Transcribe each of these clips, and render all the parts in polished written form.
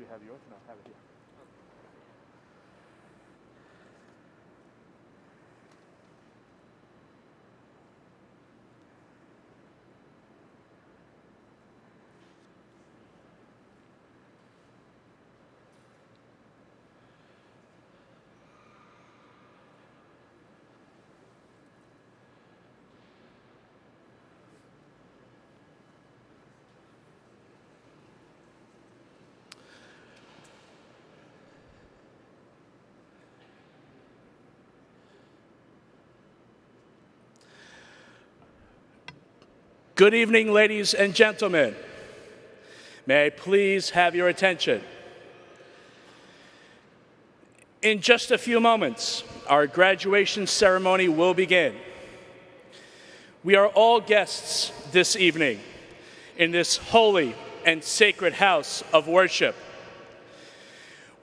you have yours? No, I have it here. Good evening, ladies and gentlemen. May I please have your attention? In just a few moments, our graduation ceremony will begin. We are all guests this evening in this holy and sacred house of worship.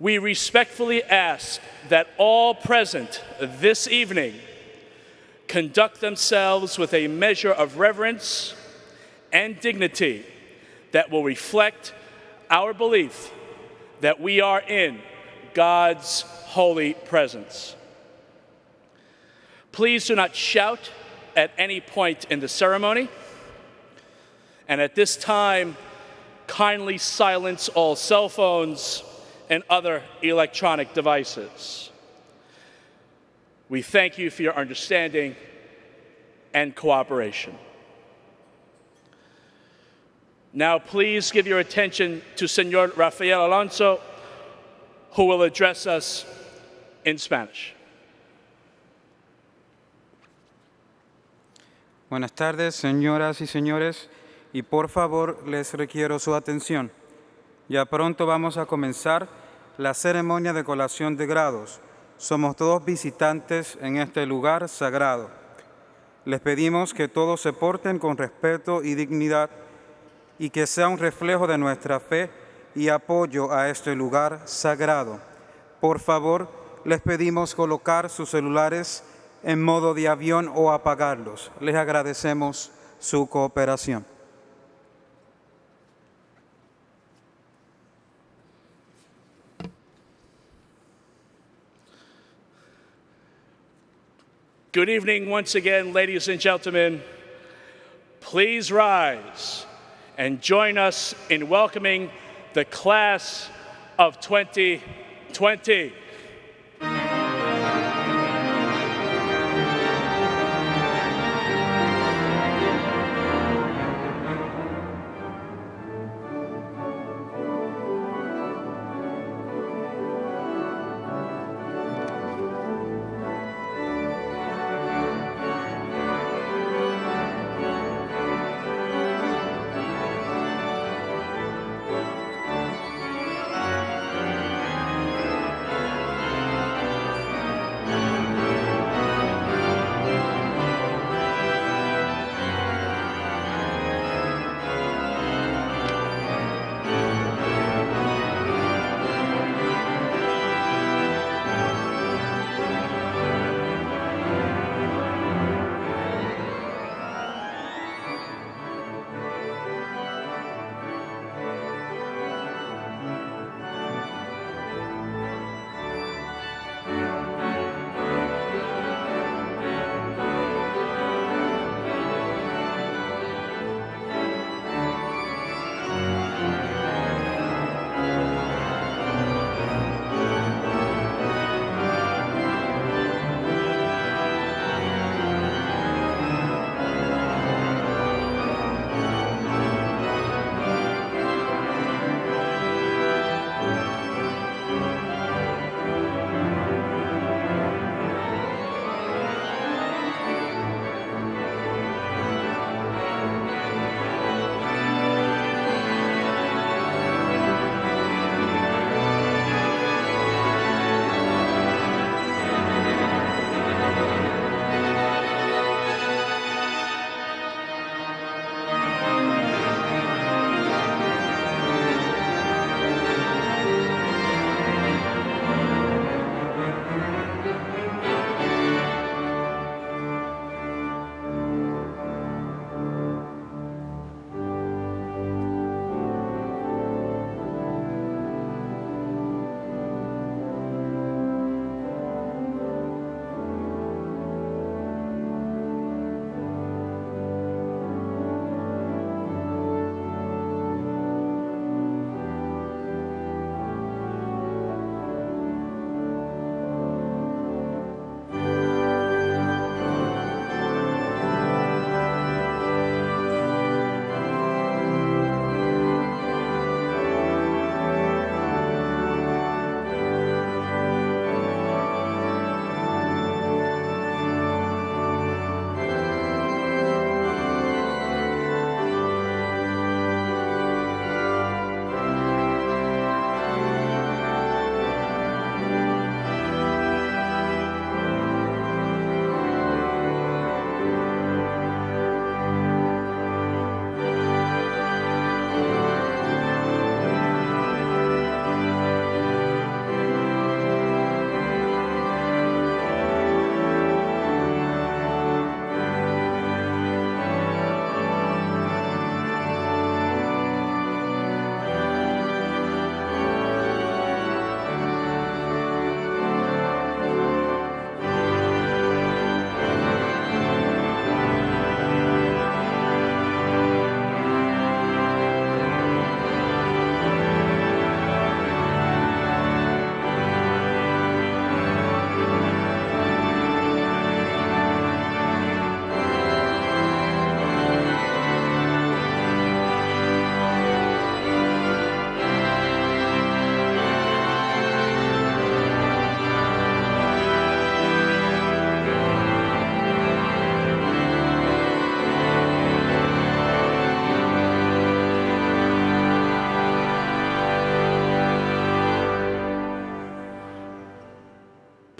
We respectfully ask that all present this evening conduct themselves with a measure of reverence and dignity that will reflect our belief that we are in God's holy presence. Please do not shout at any point in the ceremony, and at this time, kindly silence all cell phones and other electronic devices. We thank you for your understanding and cooperation. Now, please give your attention to Señor Rafael Alonso, who will address us in Spanish. Buenas tardes, señoras y señores, y por favor les requiero su atención. Ya pronto vamos a comenzar la ceremonia de colación de grados. Somos todos visitantes en este lugar sagrado. Les pedimos que todos se porten con respeto y dignidad y que sea un reflejo de nuestra fe y apoyo a este lugar sagrado. Por favor, les pedimos colocar sus celulares en modo de avión o apagarlos. Les agradecemos su cooperación. Good evening once again, ladies and gentlemen. Please rise and join us in welcoming the class of 2020.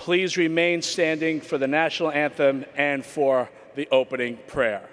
Please remain standing for the national anthem and for the opening prayer.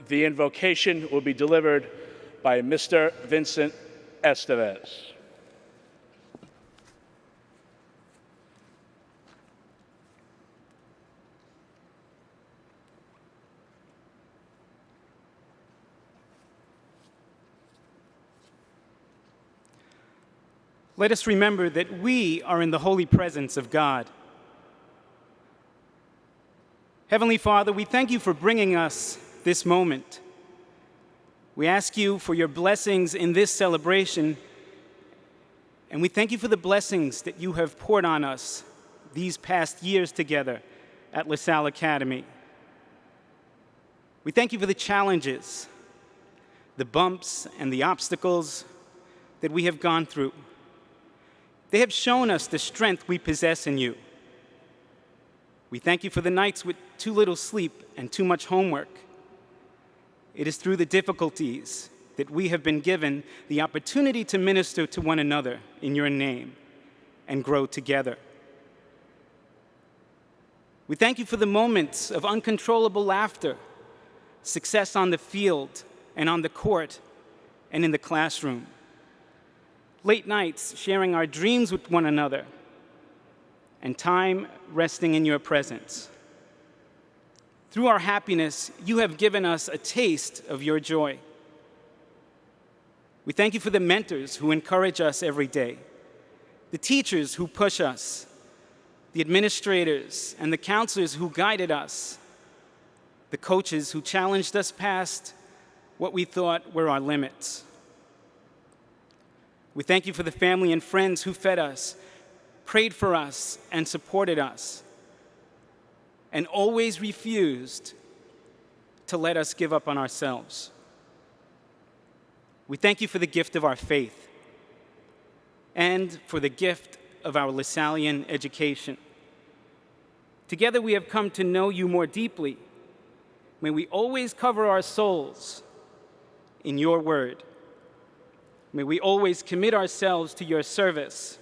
The invocation will be delivered by Mr. Vincent Estevez. Let us remember that we are in the holy presence of God. Heavenly Father, we thank you for bringing us this moment. We ask you for your blessings in this celebration, and we thank you for the blessings that you have poured on us these past years together at Lasalle Academy. We thank you for the challenges, the bumps, and the obstacles that we have gone through. They have shown us the strength we possess in you. We thank you for the nights with too little sleep and too much homework. It is through the difficulties that we have been given the opportunity to minister to one another in your name and grow together. We thank you for the moments of uncontrollable laughter, success on the field and on the court and in the classroom, late nights sharing our dreams with one another, and time resting in your presence. Through our happiness, you have given us a taste of your joy. We thank you for the mentors who encourage us every day, the teachers who push us, the administrators and the counselors who guided us, the coaches who challenged us past what we thought were our limits. We thank you for the family and friends who fed us, prayed for us, and supported us, and always refused to let us give up on ourselves. We thank you for the gift of our faith and for the gift of our Lasallian education. Together we have come to know you more deeply. May we always cover our souls in your word. May we always commit ourselves to your service.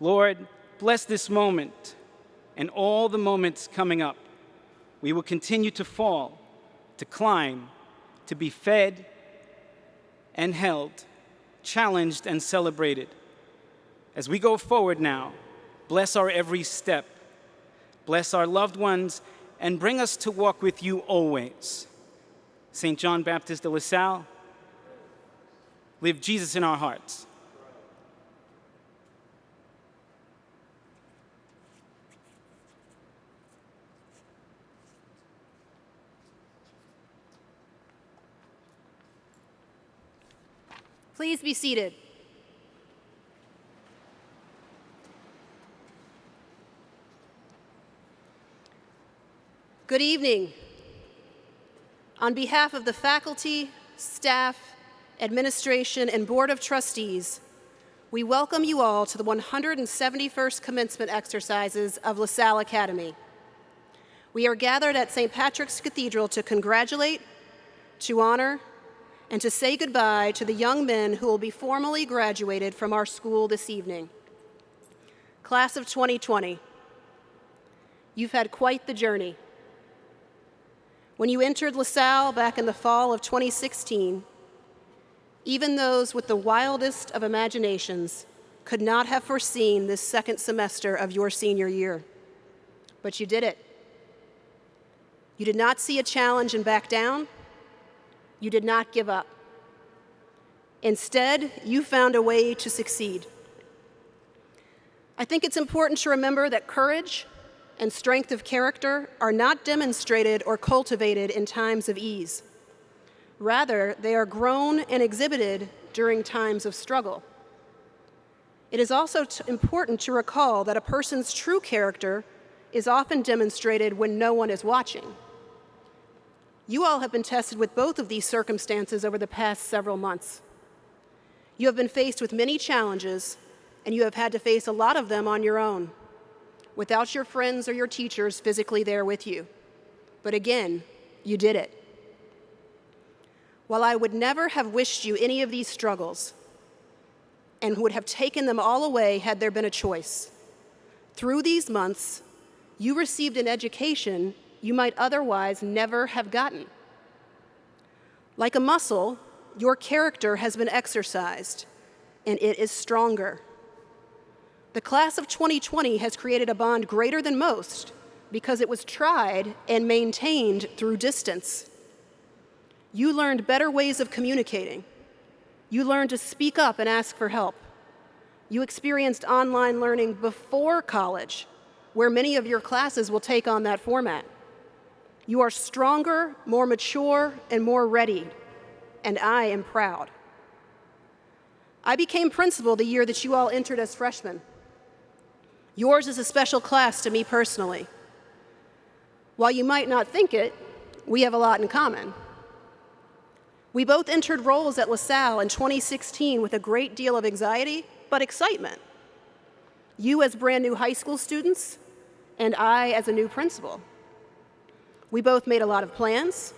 Lord, bless this moment and all the moments coming up. We will continue to fall, to climb, to be fed and held, challenged and celebrated. As we go forward now, bless our every step, bless our loved ones, and bring us to walk with you always. St. John Baptist de Lasalle, live Jesus in our hearts. Please be seated. Good evening. On behalf of the faculty, staff, administration, and Board of Trustees, we welcome you all to the 171st Commencement Exercises of Salle Academy. We are gathered at St. Patrick's Cathedral to congratulate, to honor, and to say goodbye to the young men who will be formally graduated from our school this evening. Class of 2020, you've had quite the journey. When you entered Lasalle back in the fall of 2016, even those with the wildest of imaginations could not have foreseen this second semester of your senior year. But you did it. You did not see a challenge and back down. You did not give up. Instead, you found a way to succeed. I think it's important to remember that courage and strength of character are not demonstrated or cultivated in times of ease. Rather, they are grown and exhibited during times of struggle. It is also important to recall that a person's true character is often demonstrated when no one is watching. You all have been tested with both of these circumstances over the past several months. You have been faced with many challenges, and you have had to face a lot of them on your own, without your friends or your teachers physically there with you. But again, you did it. While I would never have wished you any of these struggles and would have taken them all away had there been a choice, through these months, you received an education you might otherwise never have gotten. Like a muscle, your character has been exercised, and it is stronger. The class of 2020 has created a bond greater than most because it was tried and maintained through distance. You learned better ways of communicating. You learned to speak up and ask for help. You experienced online learning before college, where many of your classes will take on that format. You are stronger, more mature, and more ready, and I am proud. I became principal the year that you all entered as freshmen. Yours is a special class to me personally. While you might not think it, we have a lot in common. We both entered roles at Lasalle in 2016 with a great deal of anxiety, but excitement. You as brand new high school students, and I as a new principal. We both made a lot of plans,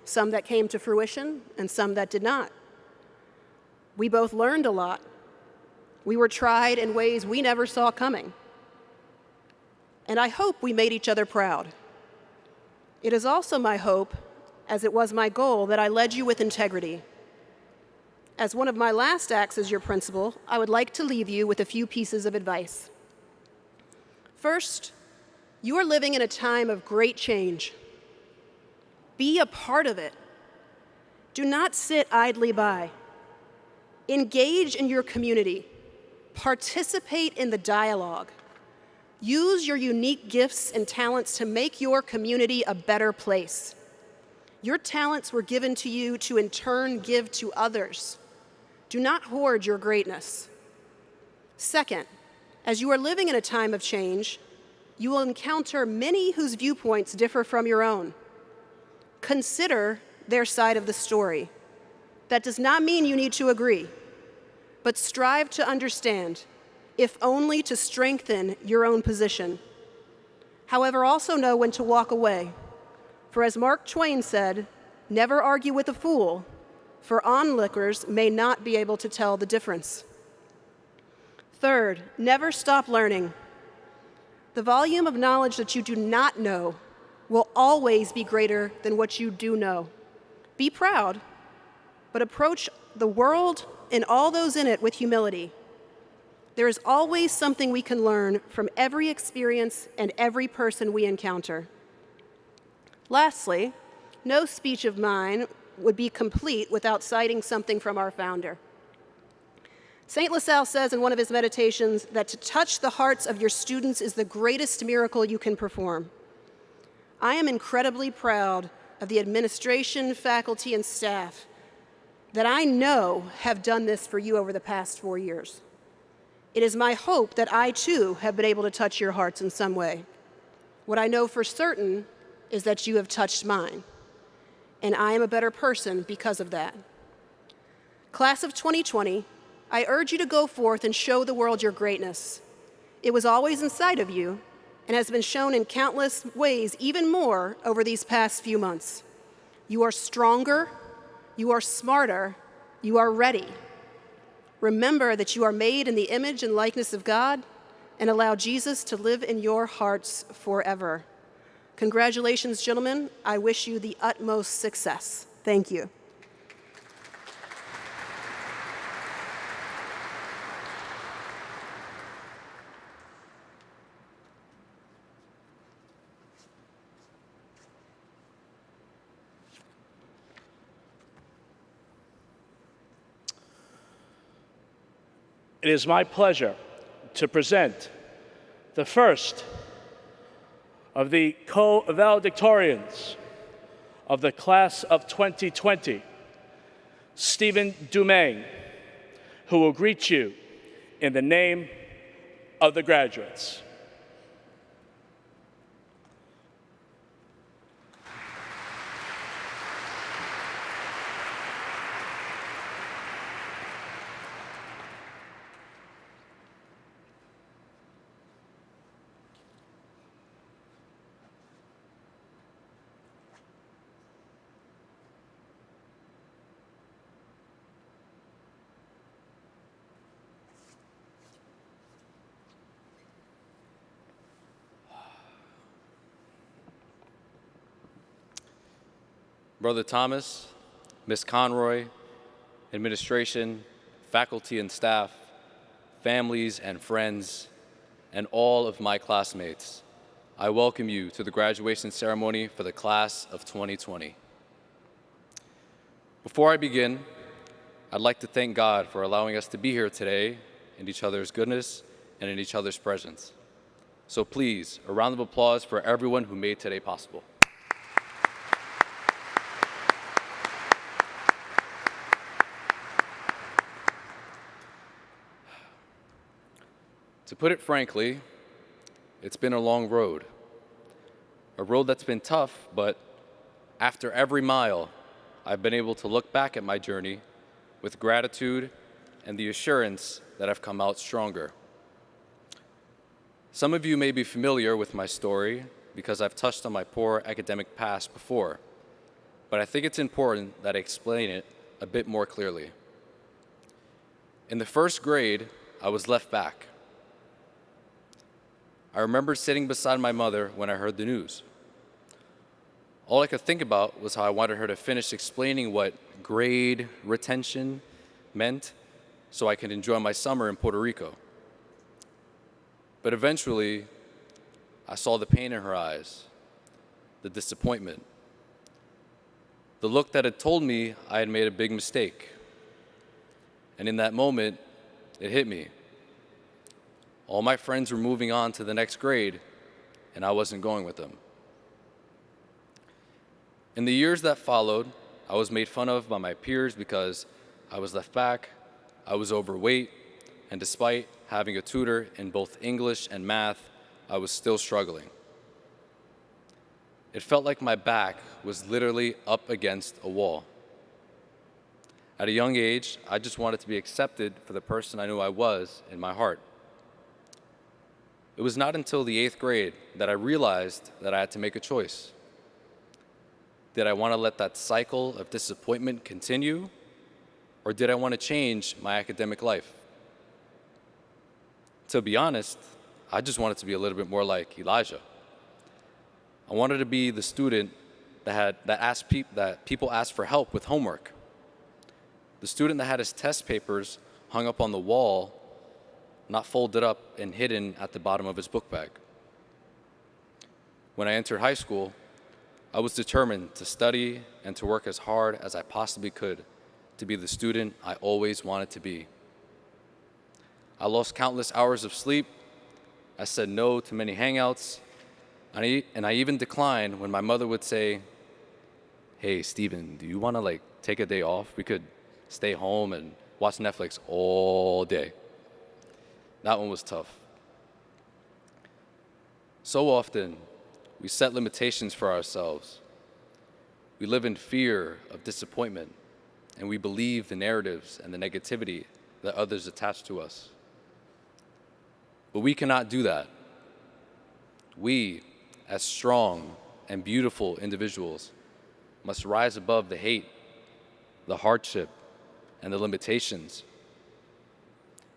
some that came to fruition and some that did not. We both learned a lot. We were tried in ways we never saw coming. And I hope we made each other proud. It is also my hope, as it was my goal, that I led you with integrity. As one of my last acts as your principal, I would like to leave you with a few pieces of advice. First, you are living in a time of great change. Be a part of it. Do not sit idly by. Engage in your community. Participate in the dialogue. Use your unique gifts and talents to make your community a better place. Your talents were given to you to in turn give to others. Do not hoard your greatness. Second, as you are living in a time of change, you will encounter many whose viewpoints differ from your own. Consider their side of the story. That does not mean you need to agree, but strive to understand, if only to strengthen your own position. However, also know when to walk away. For as Mark Twain said, never argue with a fool, for onlookers may not be able to tell the difference. Third, never stop learning. The volume of knowledge that you do not know will always be greater than what you do know. Be proud, but approach the world and all those in it with humility. There is always something we can learn from every experience and every person we encounter. Lastly, no speech of mine would be complete without citing something from our founder. St. Lasalle says in one of his meditations that to touch the hearts of your students is the greatest miracle you can perform. I am incredibly proud of the administration, faculty, and staff that I know have done this for you over the past 4 years. It is my hope that I, too, have been able to touch your hearts in some way. What I know for certain is that you have touched mine, and I am a better person because of that. Class of 2020, I urge you to go forth and show the world your greatness. It was always inside of you and has been shown in countless ways, even more over these past few months. You are stronger, you are smarter, you are ready. Remember that you are made in the image and likeness of God, and allow Jesus to live in your hearts forever. Congratulations, gentlemen. I wish you the utmost success. Thank you. It is my pleasure to present the first of the co-valedictorians of the class of 2020, Stephen Dumaine, who will greet you in the name of the graduates. Brother Thomas, Miss Conroy, administration, faculty and staff, families and friends, and all of my classmates, I welcome you to the graduation ceremony for the class of 2020. Before I begin, I'd like to thank God for allowing us to be here today in each other's goodness and in each other's presence. So please, a round of applause for everyone who made today possible. To put it frankly, it's been a long road. A road that's been tough, but after every mile, I've been able to look back at my journey with gratitude and the assurance that I've come out stronger. Some of you may be familiar with my story because I've touched on my poor academic past before, but I think it's important that I explain it a bit more clearly. In the first grade, I was left back. I remember sitting beside my mother when I heard the news. All I could think about was how I wanted her to finish explaining what grade retention meant so I could enjoy my summer in Puerto Rico. But eventually, I saw the pain in her eyes, the disappointment, the look that had told me I had made a big mistake. And in that moment, it hit me. All my friends were moving on to the next grade, and I wasn't going with them. In the years that followed, I was made fun of by my peers because I was left back, I was overweight, and despite having a tutor in both English and math, I was still struggling. It felt like my back was literally up against a wall. At a young age, I just wanted to be accepted for the person I knew I was in my heart. It was not until the 8th grade that I realized that I had to make a choice. Did I want to let that cycle of disappointment continue, or did I want to change my academic life? To be honest, I just wanted to be a little bit more like Elijah. I wanted to be the student that people asked for help with homework. The student that had his test papers hung up on the wall, not folded up and hidden at the bottom of his book bag. When I entered high school, I was determined to study and to work as hard as I possibly could to be the student I always wanted to be. I lost countless hours of sleep. I said no to many hangouts, and I even declined when my mother would say, "Hey, Steven, do you want to take a day off? We could stay home and watch Netflix all day." That one was tough. So often, we set limitations for ourselves. We live in fear of disappointment, and we believe the narratives and the negativity that others attach to us. But we cannot do that. We, as strong and beautiful individuals, must rise above the hate, the hardship, and the limitations.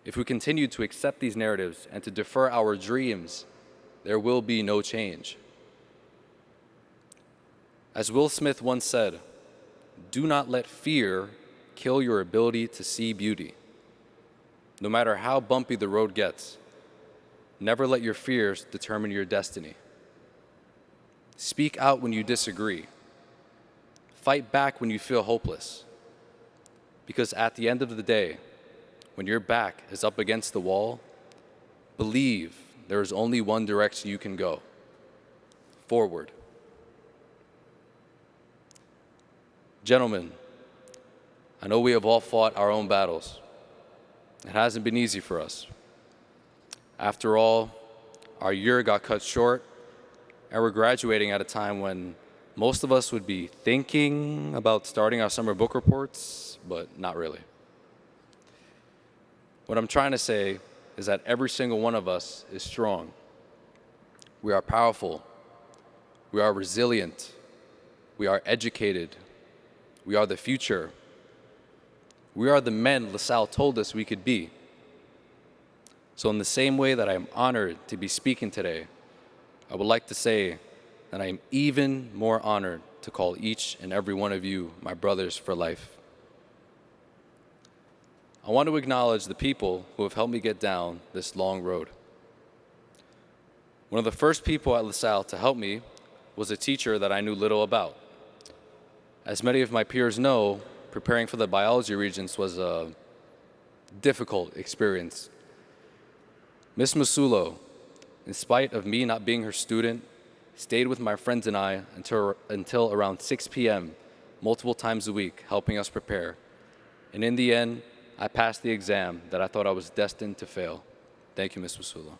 If we continue to accept these narratives and to defer our dreams, there will be no change. As Will Smith once said, "Do not let fear kill your ability to see beauty." No matter how bumpy the road gets, never let your fears determine your destiny. Speak out when you disagree. Fight back when you feel hopeless. Because at the end of the day, when your back is up against the wall, believe there is only one direction you can go: forward. Gentlemen, I know we have all fought our own battles. It hasn't been easy for us. After all, our year got cut short, and we're graduating at a time when most of us would be thinking about starting our summer book reports, but not really. What I'm trying to say is that every single one of us is strong. We are powerful. We are resilient. We are educated. We are the future. We are the men Lasalle told us we could be. So in the same way that I am honored to be speaking today, I would like to say that I am even more honored to call each and every one of you my brothers for life. I want to acknowledge the people who have helped me get down this long road. One of the first people at Lasalle to help me was a teacher that I knew little about. As many of my peers know, preparing for the biology regents was a difficult experience. Miss Masulo, in spite of me not being her student, stayed with my friends and I until around 6 p.m. multiple times a week, helping us prepare. And in the end, I passed the exam that I thought I was destined to fail. Thank you, Miss Masulo.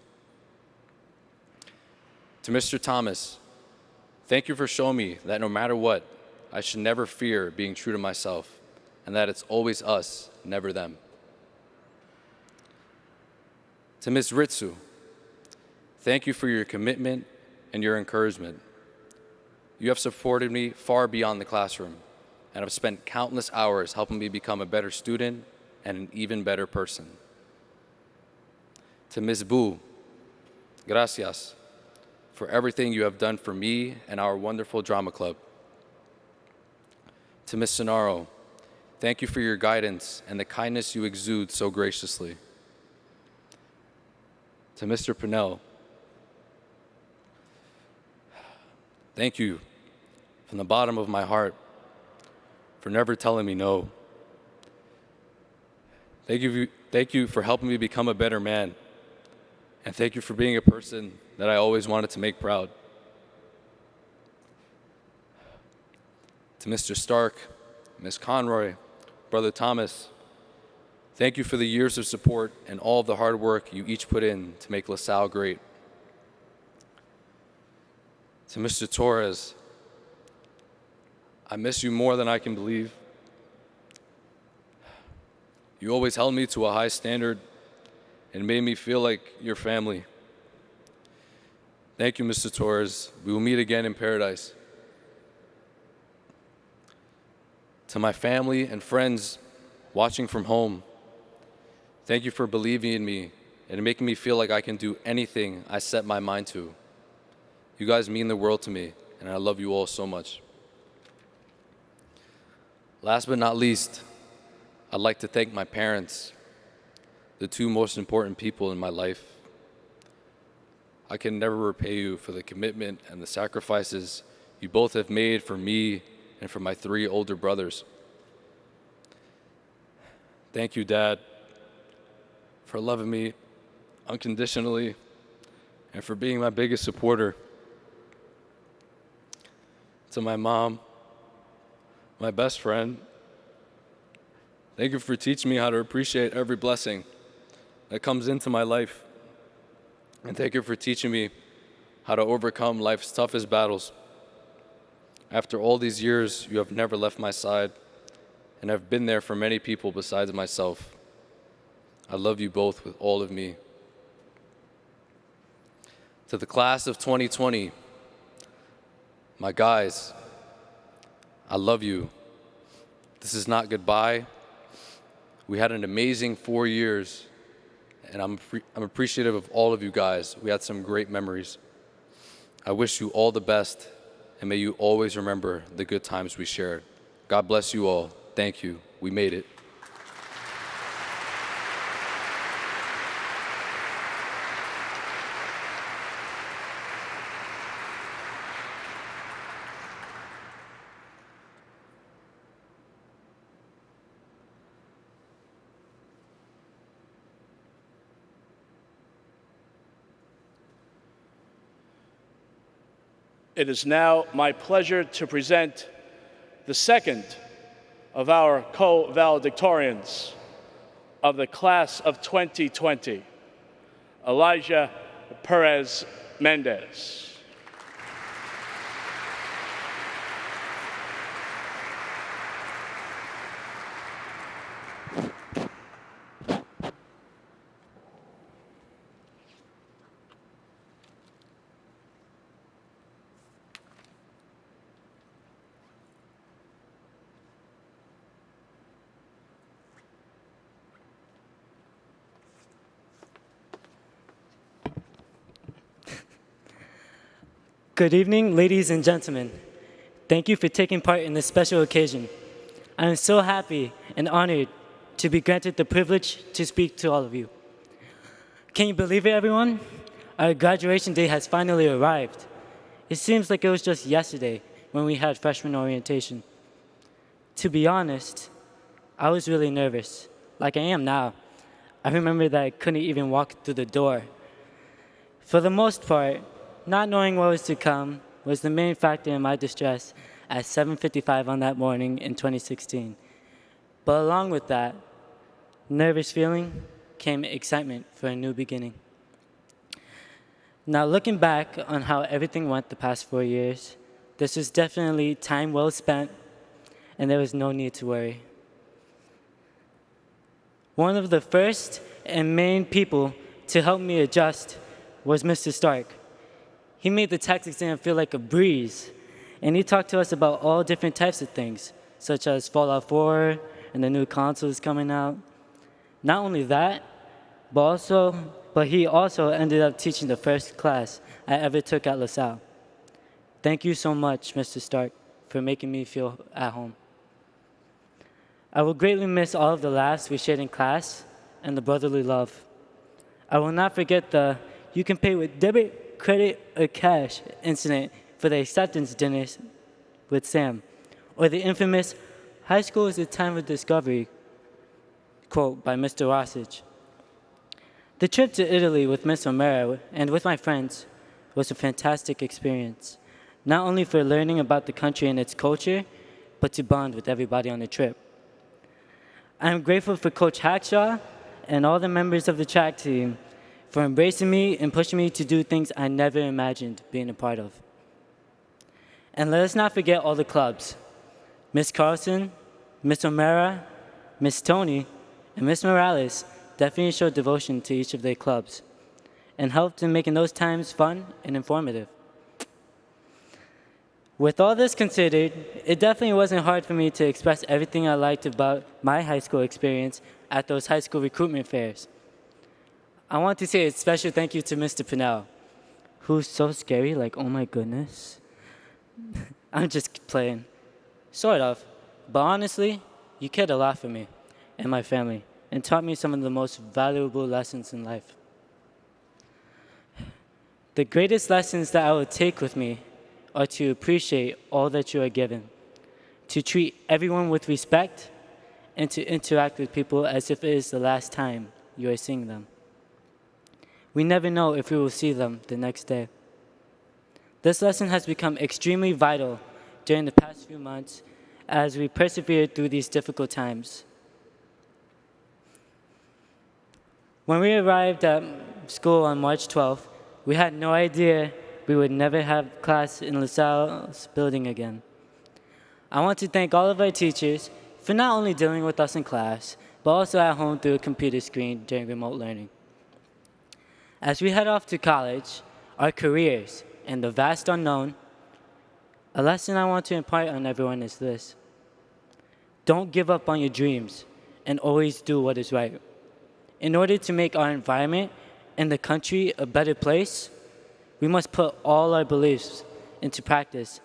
To Mr. Thomas, thank you for showing me that no matter what, I should never fear being true to myself, and that it's always us, never them. To Ms. Ritsu, thank you for your commitment and your encouragement. You have supported me far beyond the classroom, and have spent countless hours helping me become a better student and an even better person. To Ms. Bu, gracias for everything you have done for me and our wonderful drama club. To Ms. Sonaro, thank you for your guidance and the kindness you exude so graciously. To Mr. Pinnell, thank you from the bottom of my heart for never telling me no. Thank you for helping me become a better man. And thank you for being a person that I always wanted to make proud. To Mr. Stark, Ms. Conroy, Brother Thomas, thank you for the years of support and all of the hard work you each put in to make Lasalle great. To Mr. Torres, I miss you more than I can believe. You always held me to a high standard and made me feel like your family. Thank you, Mr. Torres. We will meet again in paradise. To my family and friends watching from home, thank you for believing in me and making me feel like I can do anything I set my mind to. You guys mean the world to me, and I love you all so much. Last but not least, I'd like to thank my parents, the two most important people in my life. I can never repay you for the commitment and the sacrifices you both have made for me and for my 3 older brothers. Thank you, Dad, for loving me unconditionally and for being my biggest supporter. To my mom, my best friend, thank you for teaching me how to appreciate every blessing that comes into my life. And thank you for teaching me how to overcome life's toughest battles. After all these years, you have never left my side and have been there for many people besides myself. I love you both with all of me. To the class of 2020, my guys, I love you. This is not goodbye. We had an amazing 4 years, and I'm appreciative of all of you guys. We had some great memories. I wish you all the best, and may you always remember the good times we shared. God bless you all. Thank you. We made it. It is now my pleasure to present the second of our co-valedictorians of the class of 2020, Elijah Perez Mendes. Good evening, ladies and gentlemen. Thank you for taking part in this special occasion. I am so happy and honored to be granted the privilege to speak to all of you. Can you believe it, everyone? Our graduation day has finally arrived. It seems like it was just yesterday when we had freshman orientation. To be honest, I was really nervous, like I am now. I remember that I couldn't even walk through the door. For the most part, not knowing what was to come was the main factor in my distress at 7:55 on that morning in 2016. But along with that nervous feeling came excitement for a new beginning. Now looking back on how everything went the past 4 years, this was definitely time well spent, and there was no need to worry. One of the first and main people to help me adjust was Mr. Stark. He made the tax exam feel like a breeze, and he talked to us about all different types of things, such as Fallout 4 and the new consoles coming out. Not only that, but he also ended up teaching the first class I ever took at Lasalle. Thank you so much, Mr. Stark, for making me feel at home. I will greatly miss all of the laughs we shared in class and the brotherly love. I will not forget the "you can pay with debit, credit, or cash" incident for the acceptance dinners with Sam, or the infamous "high school is a time of discovery" quote by Mr. Rossage. The trip to Italy with Miss O'Mara and with my friends was a fantastic experience, not only for learning about the country and its culture, but to bond with everybody on the trip. I am grateful for Coach Hackshaw and all the members of the track team for embracing me and pushing me to do things I never imagined being a part of. And let us not forget all the clubs. Miss Carlson, Miss O'Mara, Miss Tony, and Miss Morales definitely showed devotion to each of their clubs and helped in making those times fun and informative. With all this considered, it definitely wasn't hard for me to express everything I liked about my high school experience at those high school recruitment fairs. I want to say a special thank you to Mr. Pinnell, who's so scary, like, oh my goodness. I'm just playing. Sort of. But honestly, you cared a lot for me and my family and taught me some of the most valuable lessons in life. The greatest lessons that I will take with me are to appreciate all that you are given, to treat everyone with respect, and to interact with people as if it is the last time you are seeing them. We never know if we will see them the next day. This lesson has become extremely vital during the past few months as we persevered through these difficult times. When we arrived at school on March 12th, we had no idea we would never have class in Lasalle's building again. I want to thank all of our teachers for not only dealing with us in class, but also at home through a computer screen during remote learning. As we head off to college, our careers, and the vast unknown, a lesson I want to impart on everyone is this: don't give up on your dreams and always do what is right. In order to make our environment and the country a better place, we must put all our beliefs into practice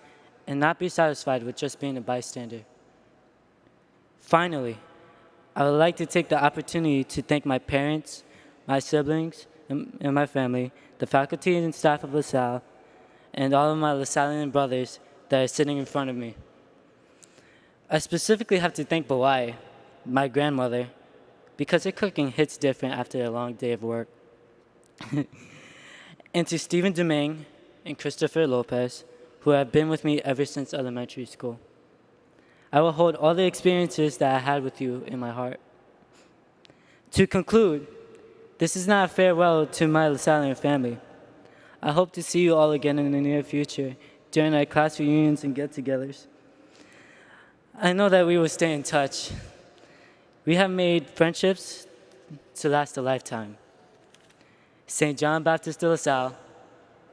and not be satisfied with just being a bystander. Finally, I would like to take the opportunity to thank my parents, my siblings, and my family, the faculty and staff of Lasalle, and all of my Lasallian brothers that are sitting in front of me. I specifically have to thank Bawai, my grandmother, because her cooking hits different after a long day of work. And to Stephen Dumaine and Christopher Lopez, who have been with me ever since elementary school. I will hold all the experiences that I had with you in my heart. To conclude, this is not a farewell to my Lasallian family. I hope to see you all again in the near future during our class reunions and get-togethers. I know that we will stay in touch. We have made friendships to last a lifetime. St. John Baptist de Lasalle,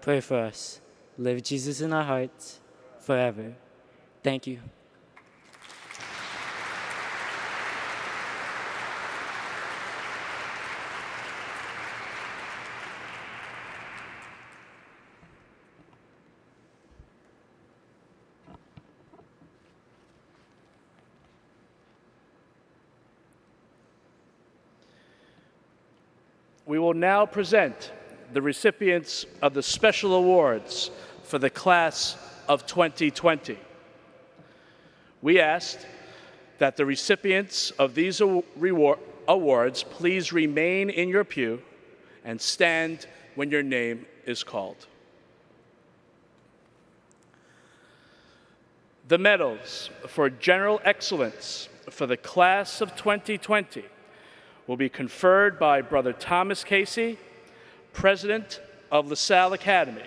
pray for us. Live Jesus in our hearts forever. Thank you. We will now present the recipients of the special awards for the class of 2020. We asked that the recipients of these awards please remain in your pew and stand when your name is called. The medals for general excellence for the class of 2020 will be conferred by Brother Thomas Casey, President of the Salle Academy.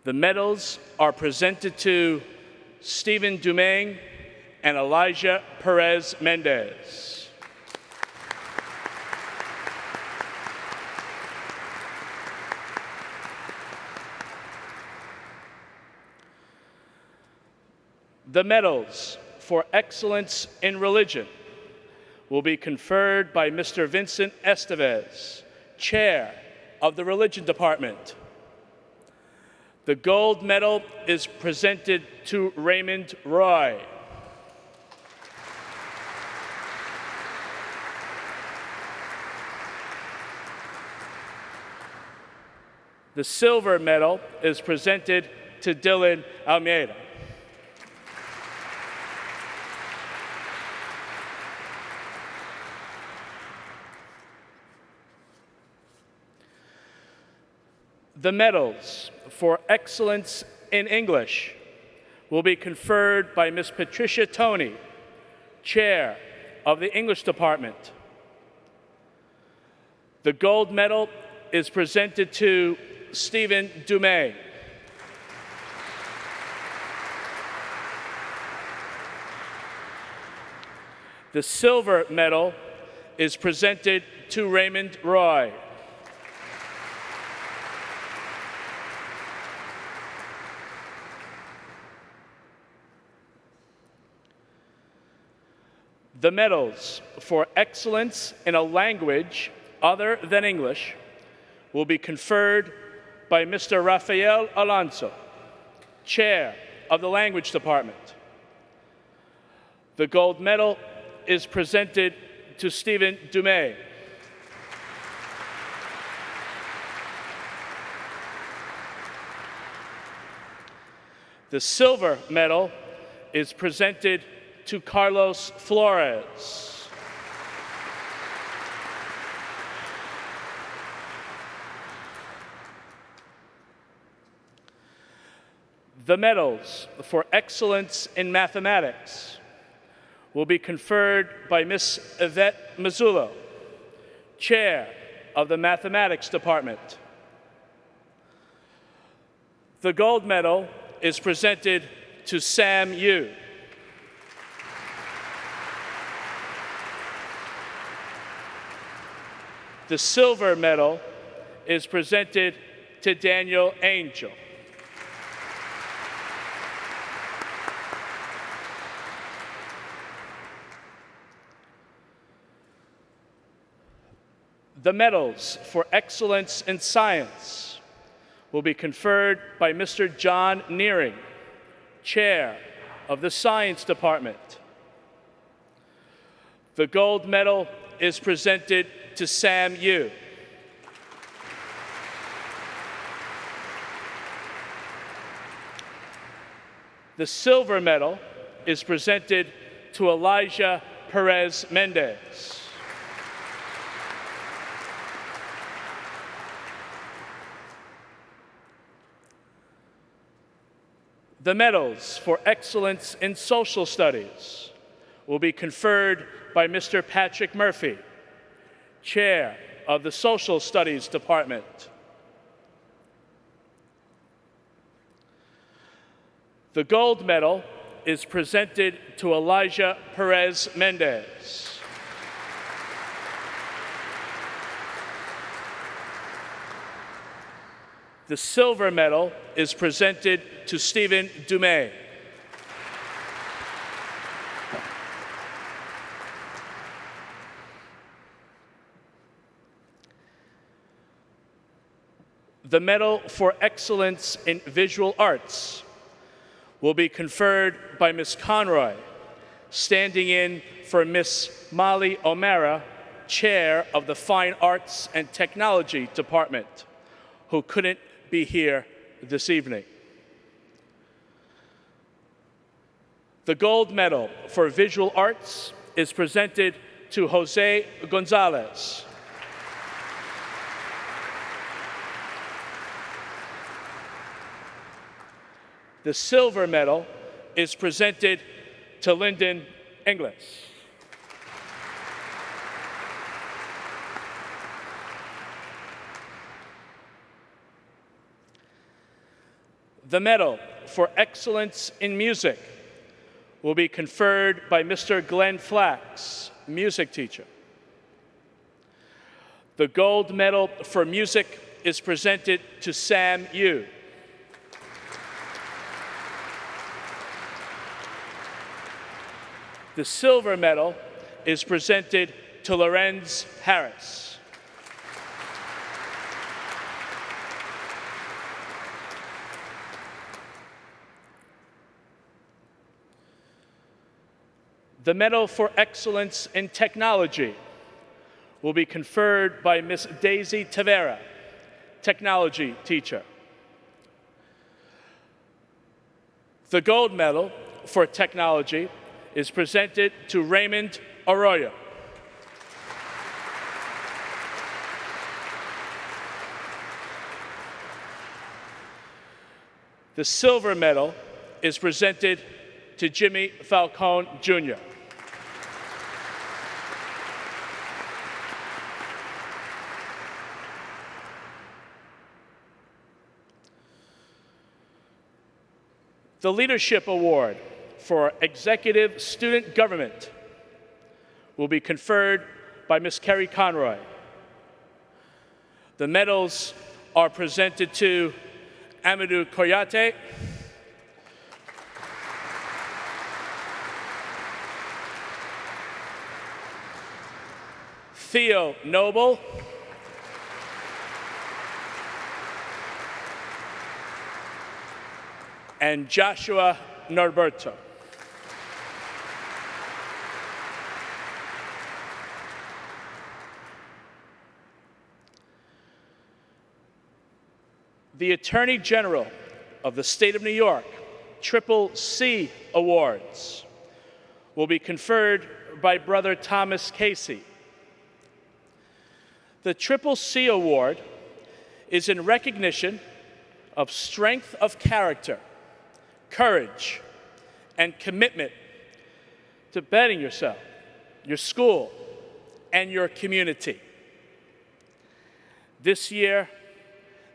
The medals are presented to Stephen Dumaine and Elijah Perez Mendes. The medals for excellence in religion will be conferred by Mr. Vincent Estevez, Chair of the Religion Department. The gold medal is presented to Raymond Roy. The silver medal is presented to Dylan Almeida. The medals for excellence in English will be conferred by Ms. Patricia Toney, Chair of the English Department. The gold medal is presented to Stephen Dumaine. The silver medal is presented to Raymond Roy. The medals for excellence in a language other than English will be conferred by Mr. Rafael Alonso, Chair of the Language Department. The gold medal is presented to Stephen Dumaine. The silver medal is presented to Carlos Flores. The medals for excellence in mathematics will be conferred by Miss Yvette Mazzullo, Chair of the Mathematics Department. The gold medal is presented to Sam Yu. The silver medal is presented to Daniel Angel. The medals for excellence in science will be conferred by Mr. John Nearing, Chair of the Science Department. The gold medal is presented to Sam Yu. The silver medal is presented to Elijah Perez Mendes. The medals for excellence in social studies will be conferred by Mr. Patrick Murphy, Chair of the Social Studies Department. The gold medal is presented to Elijah Perez Mendes. The silver medal is presented to Stephen Dumaine. The medal for excellence in visual arts will be conferred by Ms. Conroy, standing in for Ms. Molly O'Mara, Chair of the Fine Arts and Technology Department, who couldn't be here this evening. The gold medal for visual arts is presented to Jose Gonzalez. The silver medal is presented to Lyndon Inglis. The medal for excellence in music will be conferred by Mr. Glenn Flax, music teacher. The gold medal for music is presented to Sam Yu. The silver medal is presented to Lorenz Harris. The medal for excellence in technology will be conferred by Ms. Daisy Tavera, technology teacher. The gold medal for technology is presented to Raymond Arroyo. The silver medal is presented to Jimmy Falcone, Jr. The Leadership Award for Executive Student Government will be conferred by Ms. Kerry Conroy. The medals are presented to Amadou Koyate, Theo Noble, and Joshua Norberto. The Attorney General of the State of New York Triple C Awards will be conferred by Brother Thomas Casey. The Triple C Award is in recognition of strength of character, courage, and commitment to bettering yourself, your school, and your community. This year,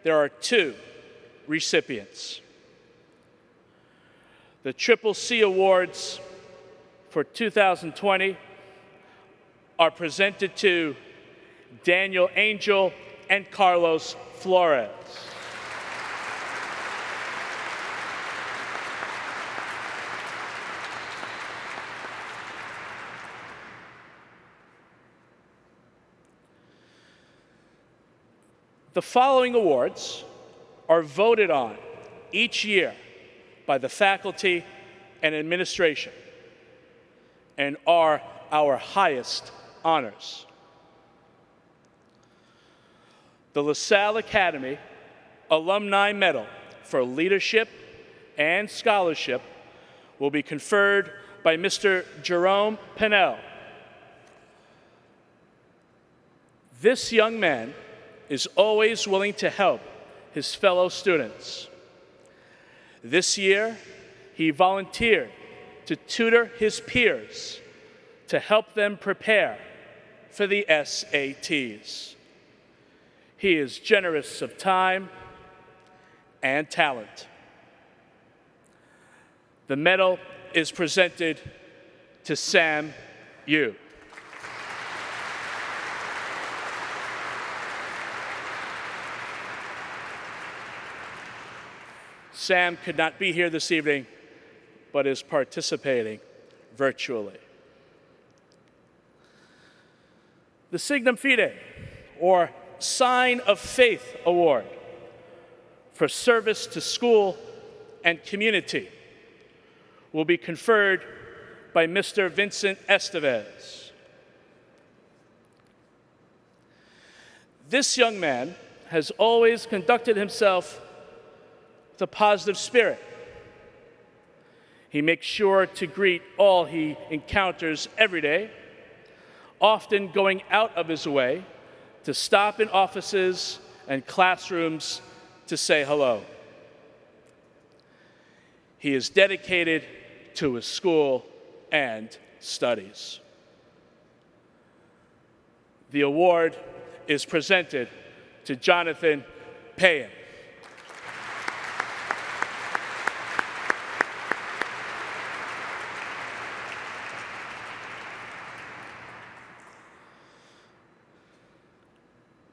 there are 2 recipients. The Triple C Awards for 2020 are presented to Daniel Angel, and Carlos Flores. The following awards are voted on each year by the faculty and administration and are our highest honors. The Lasalle Academy Alumni Medal for Leadership and Scholarship will be conferred by Mr. Jerome Pennell. This young man is always willing to help his fellow students. This year, he volunteered to tutor his peers to help them prepare for the SATs. He is generous of time and talent. The medal is presented to Sam Yu. Sam could not be here this evening, but is participating virtually. The Signum Fide, or Sign of Faith Award for service to school and community, will be conferred by Mr. Vincent Estevez. This young man has always conducted himself with a positive spirit. He makes sure to greet all he encounters every day, often going out of his way to stop in offices and classrooms to say hello. He is dedicated to his school and studies. The award is presented to Jonathan Payan.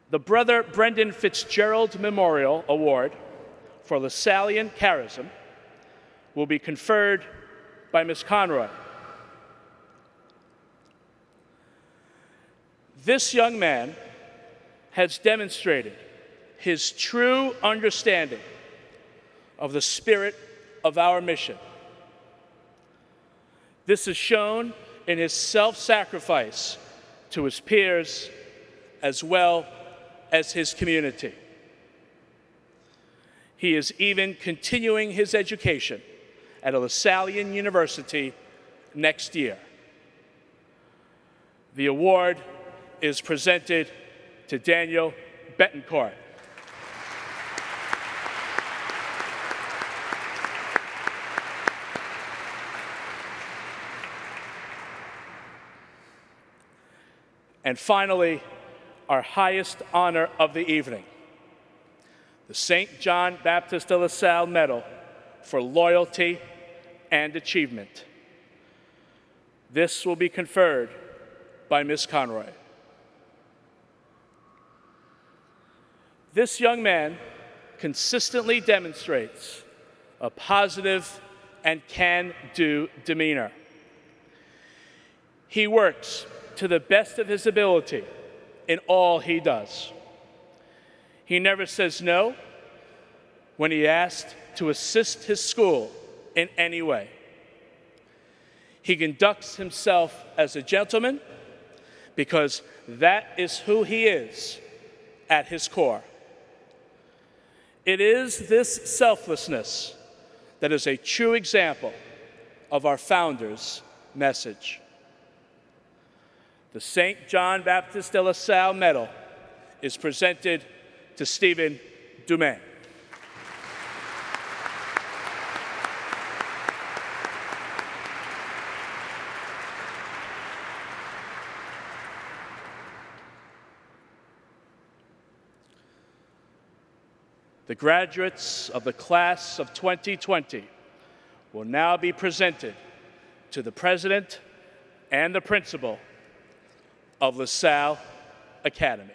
The Brother Brendan Fitzgerald Memorial Award for Lasallian Charism will be conferred by Ms. Conroy. This young man has demonstrated his true understanding of the spirit of our mission. This is shown in his self-sacrifice to his peers as well as his community. He is even continuing his education at a Lasallian University next year. The award is presented to Daniel Betancourt. And finally, our highest honor of the evening, the St. John Baptist de La Salle Medal for Loyalty and Achievement. This will be conferred by Ms. Conroy. This young man consistently demonstrates a positive and can-do demeanor. He works to the best of his ability in all he does. He never says no when he asked to assist his school in any way. He conducts himself as a gentleman because that is who he is at his core. It is this selflessness that is a true example of our founder's message. The St. John Baptist de La Salle Medal is presented to Stephen Dumaine. The graduates of the class of 2020 will now be presented to the president and the principal of Lasalle Academy.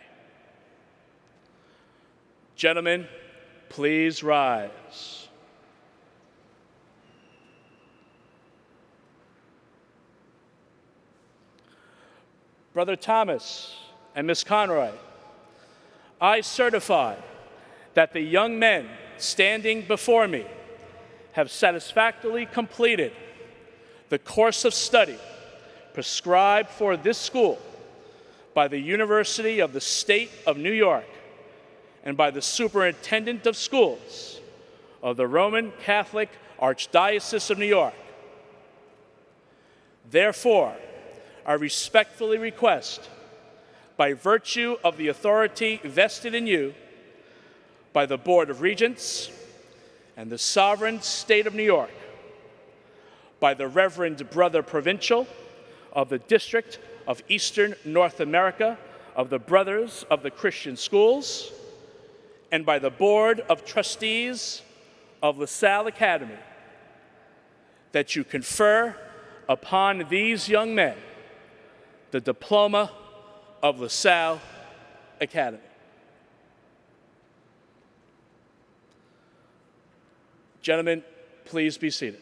Gentlemen, please rise. Brother Thomas and Miss Conroy, I certify that the young men standing before me have satisfactorily completed the course of study prescribed for this school by the University of the State of New York and by the Superintendent of Schools of the Roman Catholic Archdiocese of New York. Therefore, I respectfully request, by virtue of the authority vested in you by the Board of Regents and the Sovereign State of New York, by the Reverend Brother Provincial of the District of Eastern North America of the Brothers of the Christian Schools, and by the Board of Trustees of Lasalle Academy, that you confer upon these young men the diploma of Lasalle Academy. Gentlemen, please be seated.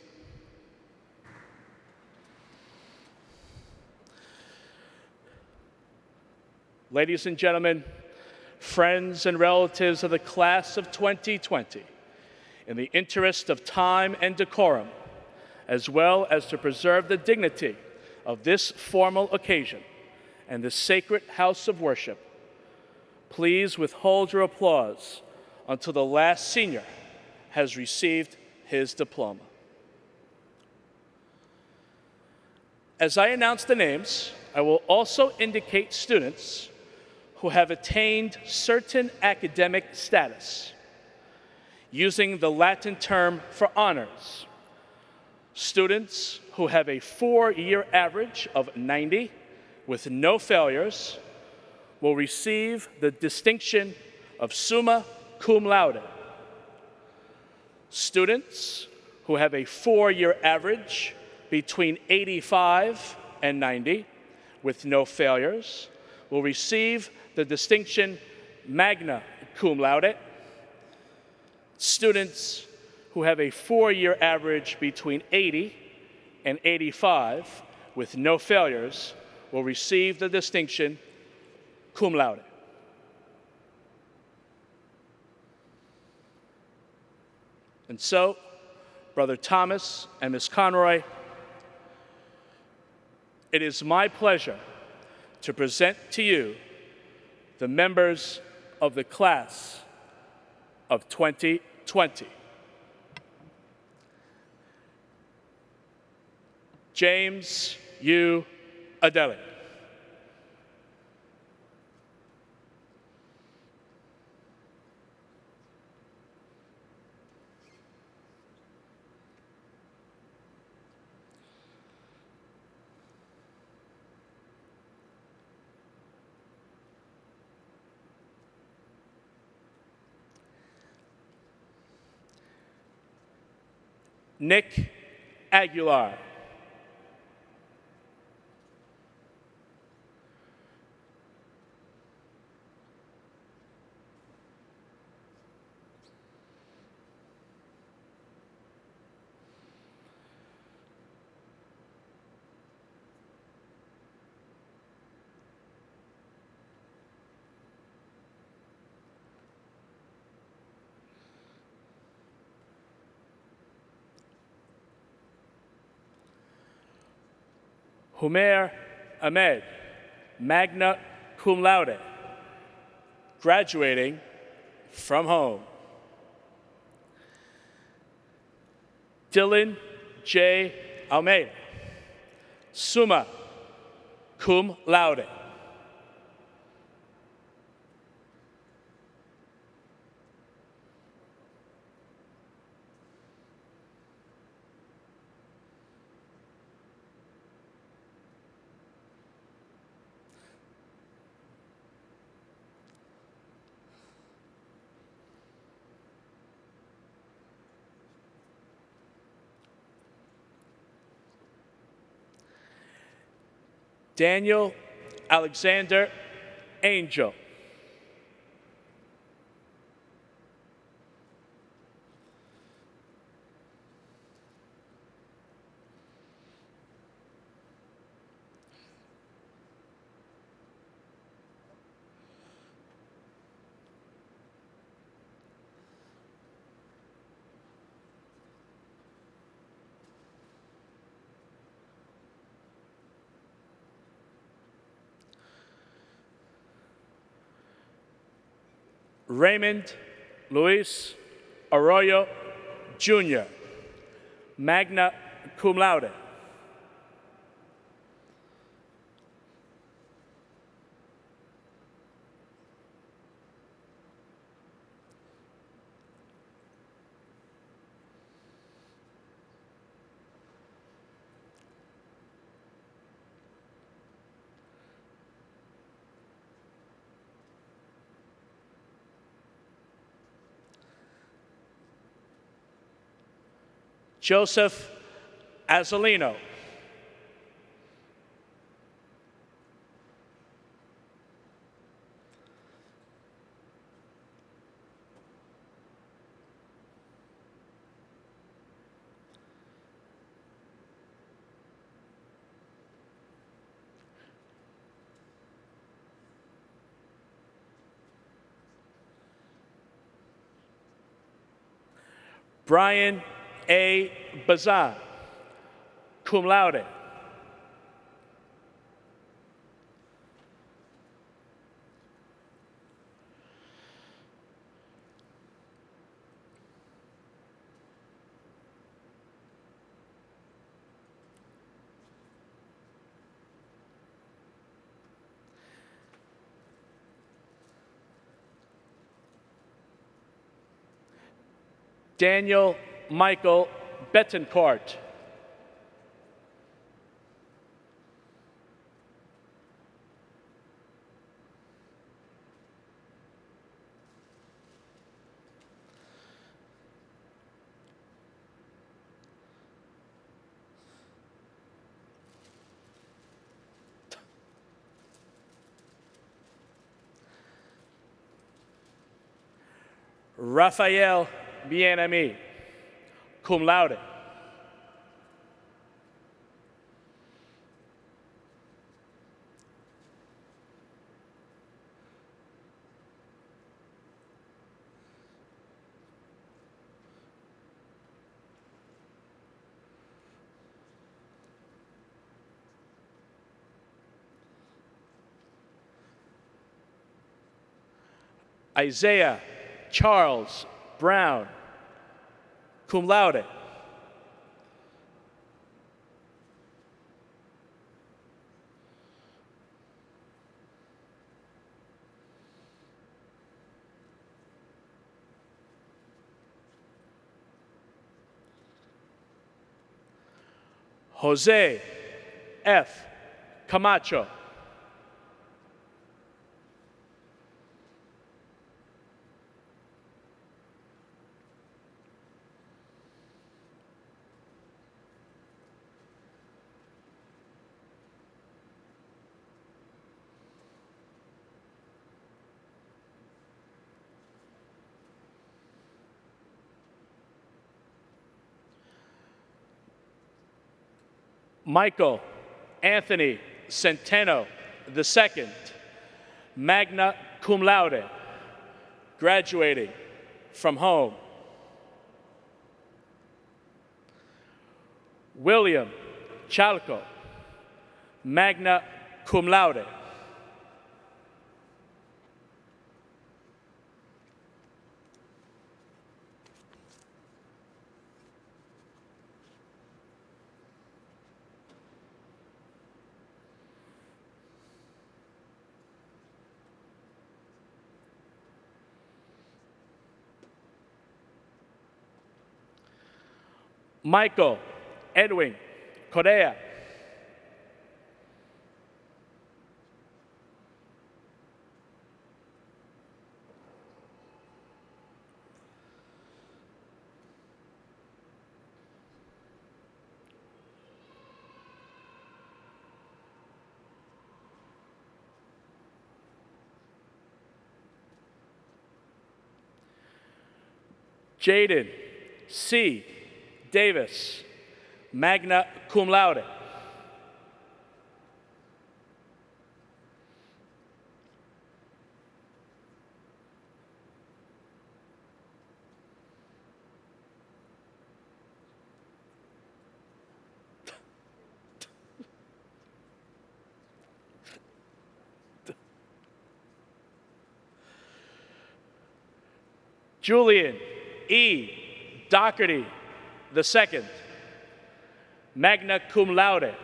Ladies and gentlemen, friends and relatives of the class of 2020, in the interest of time and decorum, as well as to preserve the dignity of this formal occasion and the sacred house of worship, please withhold your applause until the last senior has received his diploma. As I announce the names, I will also indicate students who have attained certain academic status, using the Latin term for honors. Students who have a 4-year average of 90 with no failures will receive the distinction of summa cum laude. Students who have a 4-year average between 85 and 90 with no failures will receive the distinction magna cum laude. Students who have a 4-year average between 80 and 85 with no failures will receive the distinction cum laude. And so, Brother Thomas and Miss Conroy, it is my pleasure to present to you the members of the class of 2020. James U. Adeli. Nick Aguilar. Humair Ahmed, magna cum laude, graduating from home. Dylan J. Almeida, summa cum laude. Daniel Alexander Angel. Raymond Luis Arroyo, Jr., magna cum laude. Joseph Azolino. Brian A. Bazan, cum laude. Daniel Michael Betancourt. Rafael Bien-Ami, cum laude. Isaiah Charles Brown, cum laude. Jose F. Camacho. Michael Anthony Centeno II, magna cum laude, graduating from home. William Chalco, magna cum laude. Michael Edwin Correa. Jaden C. Davis, magna cum laude. Julian E. Doherty II, magna cum laude.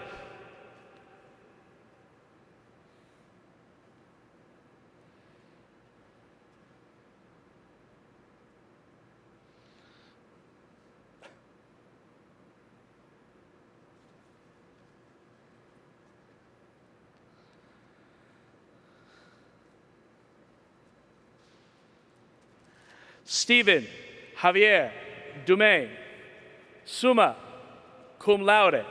Stephen Javier Dumaine, summa cum laude.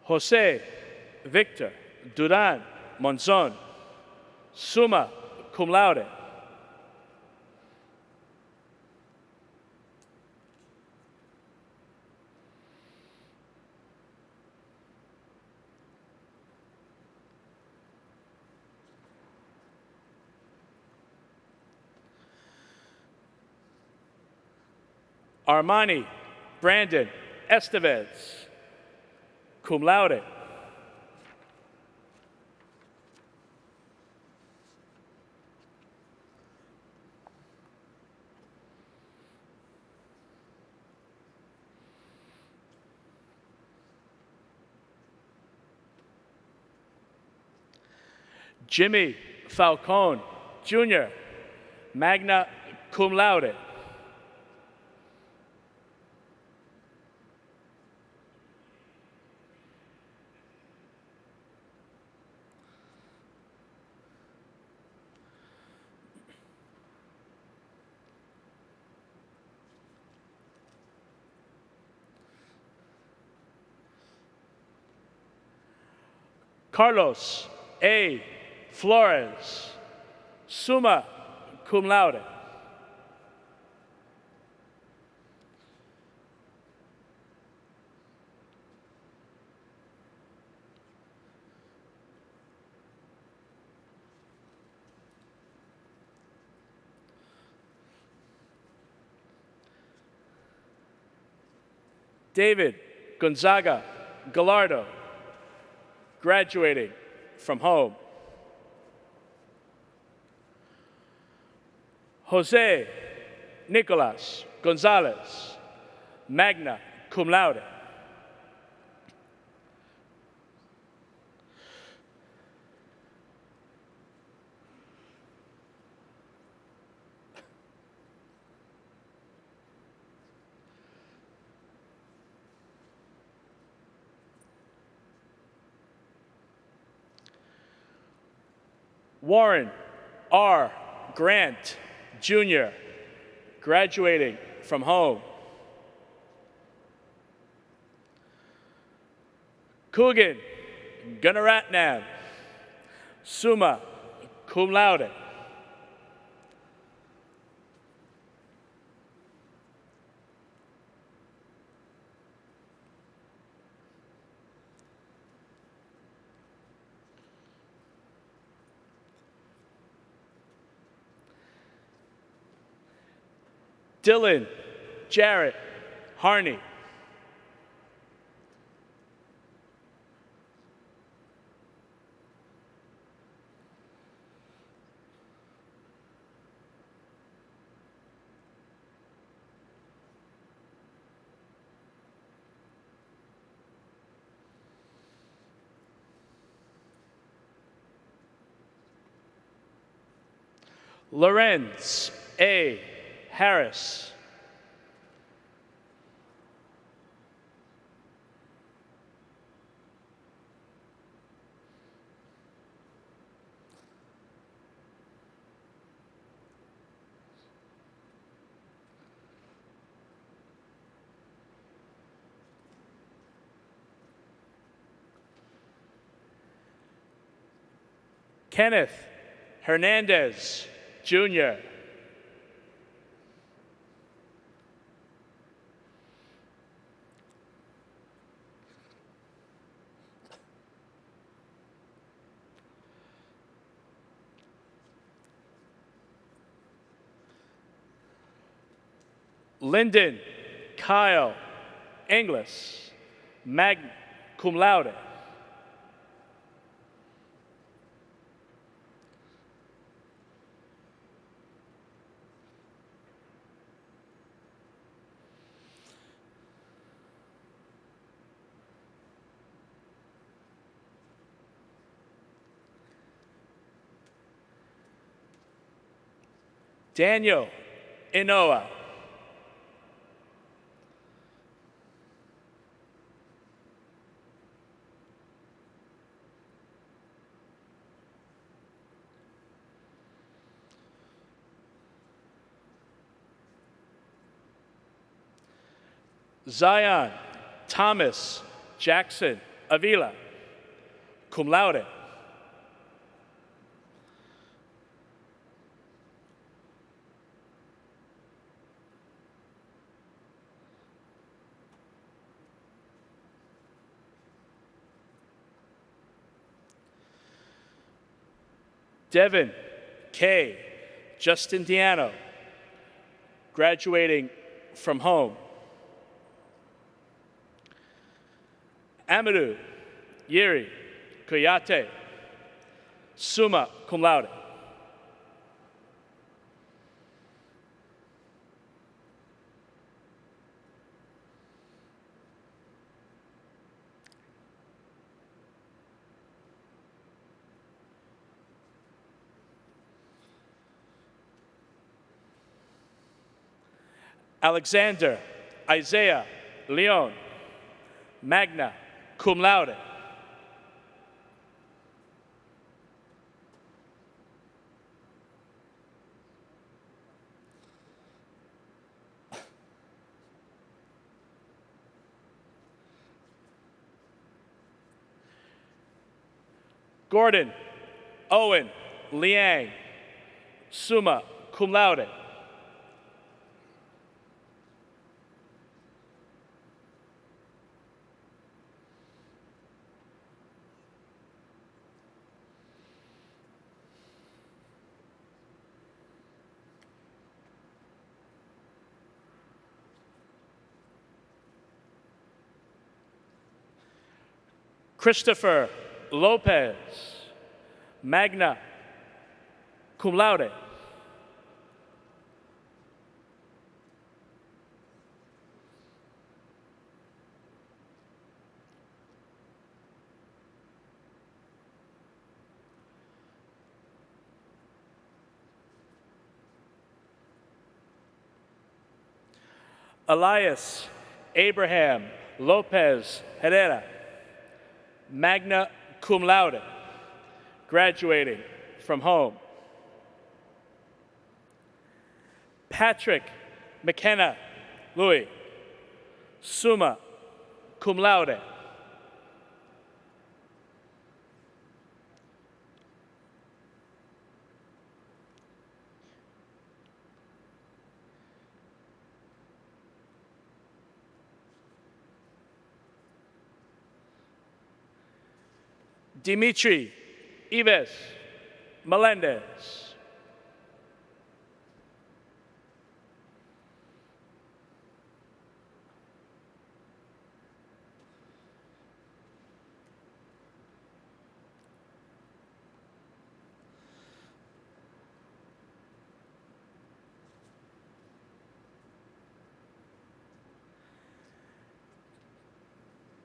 Jose Victor Duran Monzon, summa cum laude. Armani Brandon Estevez, cum laude. Jimmy Falcone Jr., magna cum laude. Carlos A. Flores, summa cum laude. David Gonzaga Gallardo, graduating from home. Jose Nicolas Gonzalez, magna cum laude. Warren R. Grant, Jr., graduating from home. Coogan Gunaratnam, summa cum laude. Dylan Jarrett Harney, Lorenz A. Harris, Kenneth Hernandez, Jr. Lyndon Kyle Inglis, magna cum laude. Daniel Inoa. Zion Thomas Jackson Avila, cum laude. Devin K. Justiniano, graduating from home. Amadou Yeri Koyate, summa cum laude. Alexander Isaiah Leon, magna cum laude. Gordon Owen Liang, summa cum laude. Christopher Lopez, magna cum laude. Elias Abraham Lopez Herrera, magna cum laude, graduating from home. Patrick McKenna Louis, summa cum laude. Dimitri Ives Melendez,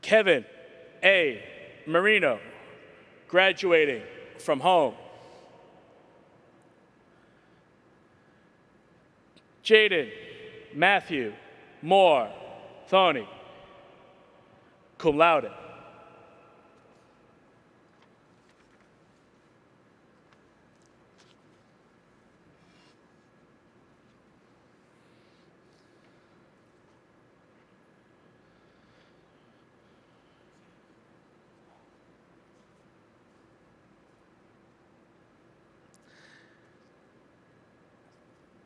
Kevin A. Marino, graduating from home. Jaden Matthew Moore Thoney, cum laude.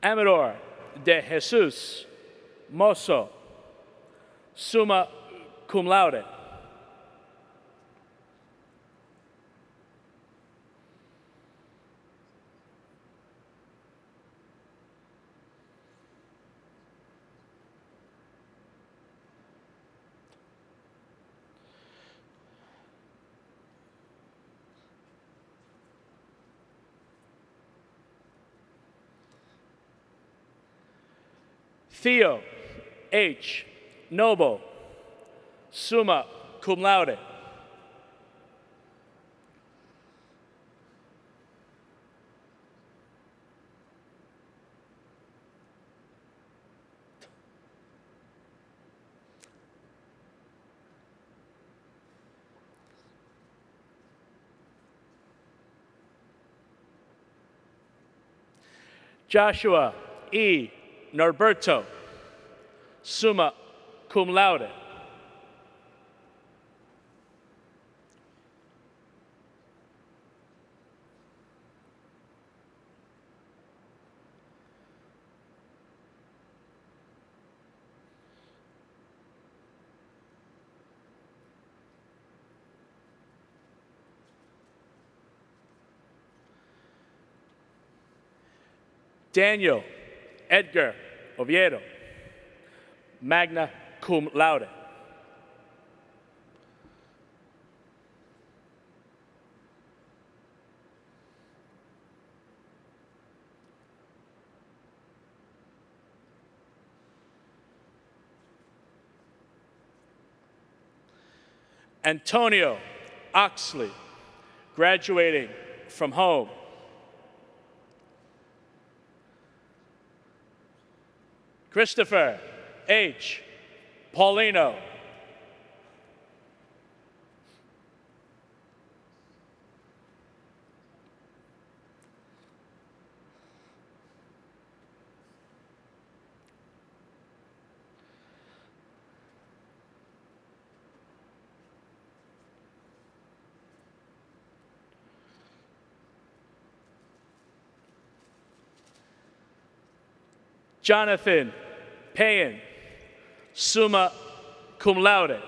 Amador de Jesus Mozo, summa cum laude. Theo H. Noble, summa cum laude. Joshua E. Norberto, summa cum laude. Daniel Edgar Oviedo, magna cum laude. Antonio Oxley, graduating from home. Christopher H. Paulino. Jonathan Payan, summa cum laude.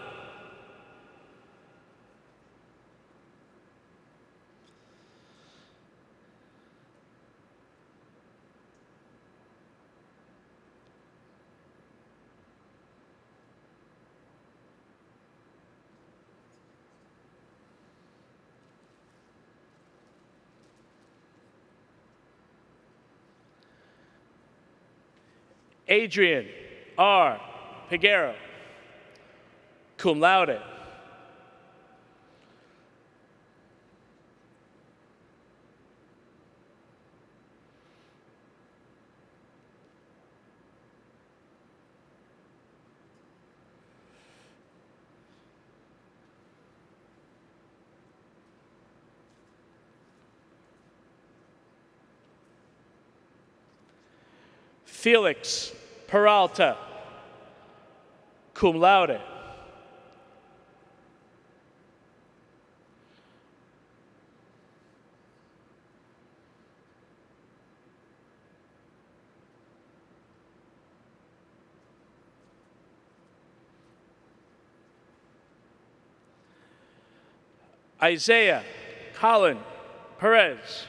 Adrian R. Peguero, cum laude. Felix Peralta, cum laude. Isaiah Colin Perez,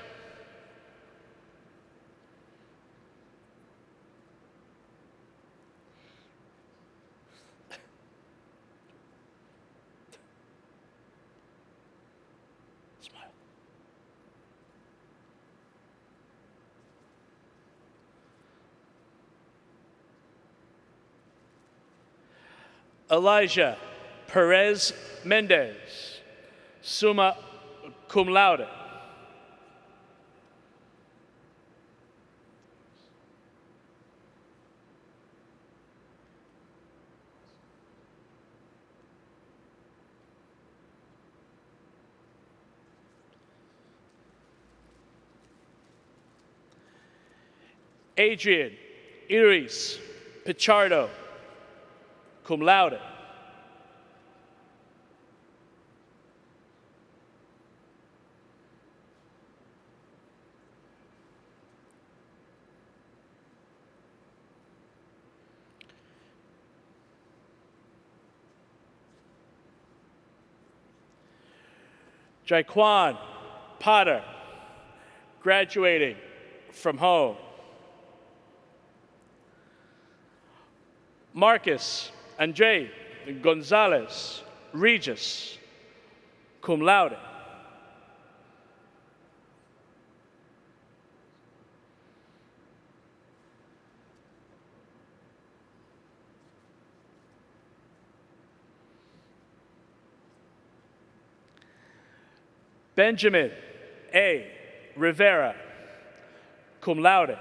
Elijah Perez Mendes, summa cum laude. Adrian Iris Pichardo, cum laude. Jaquan Potter, graduating from home. Marcus Andre Gonzalez Regis, cum laude. Benjamin A. Rivera, cum laude.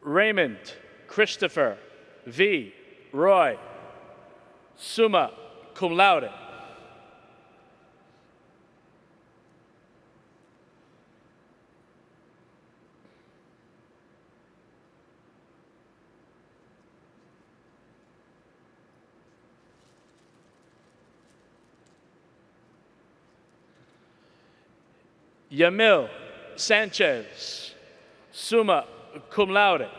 Raymond Christopher V. Roy, summa cum laude. Yamil Sanchez, summa cum laude.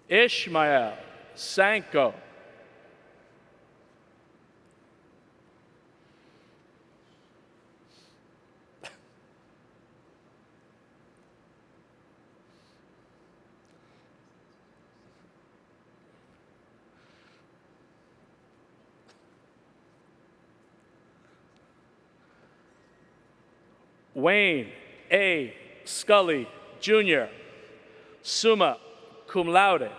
Ishmael Sanko, Wayne A. Scully, Jr., summa cum laude.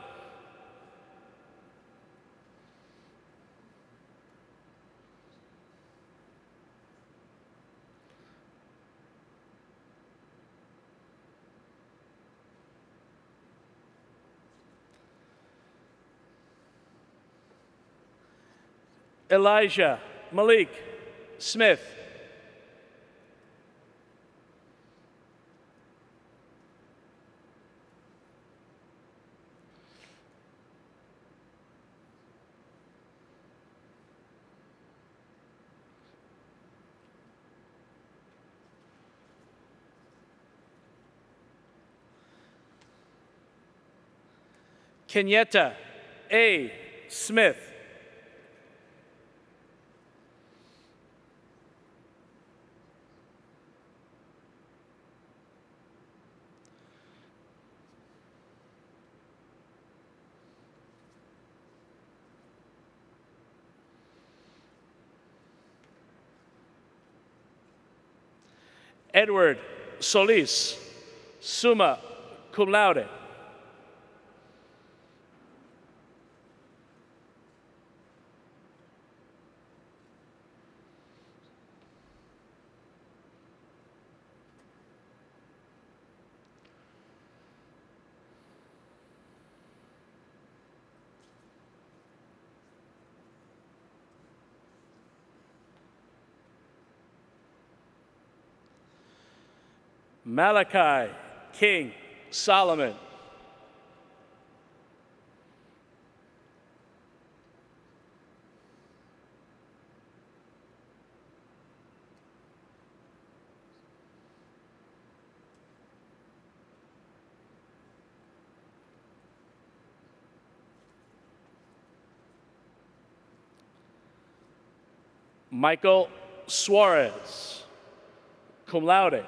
Elijah Malik Smith, Kenyetta A. Smith, Edward Solis, summa cum laude. Malachi King Solomon, Michael Suarez, cum laude.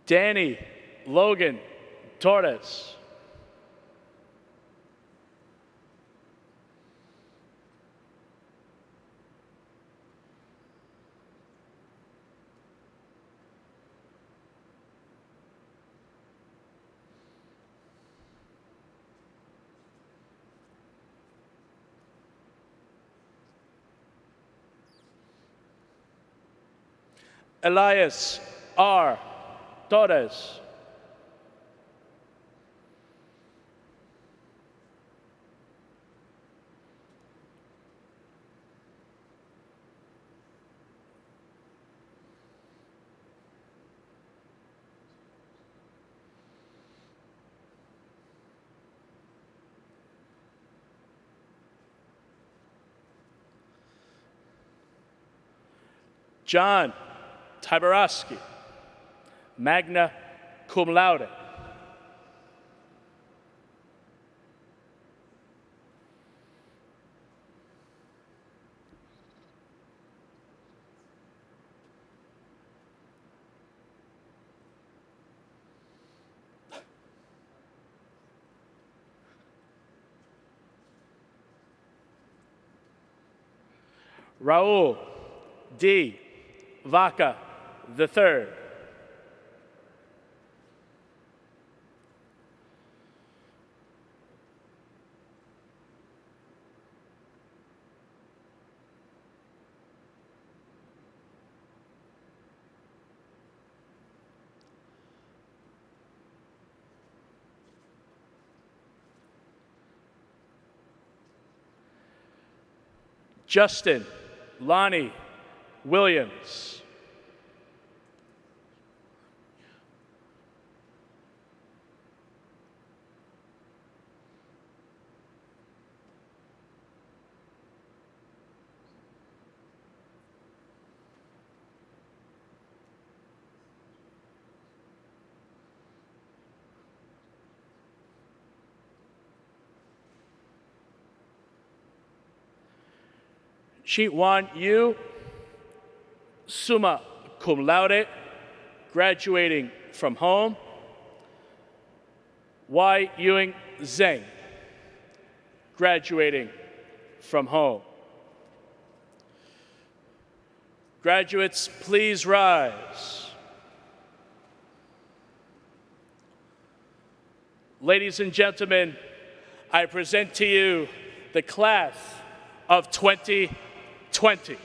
Danny Logan Torres, Elias R. Torres. John Tyborowski, magna cum laude. Raul D. Vaca III. Justin Lonnie Williams. Shi-Wan Yu, summa cum laude, graduating from home. Y. Ewing Zheng, graduating from home. Graduates, please rise. Ladies and gentlemen, I present to you the class of 2020.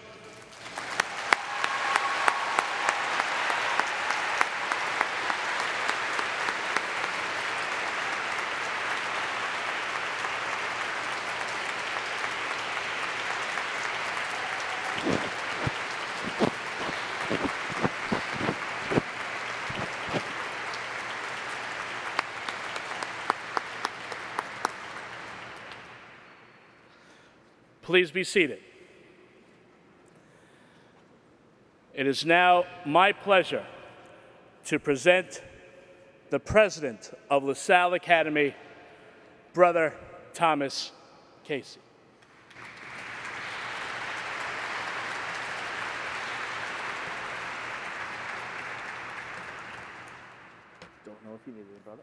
Please be seated. It is now my pleasure to present the president of Lasalle Academy, Brother Thomas Casey. Don't know if you needed it, brother.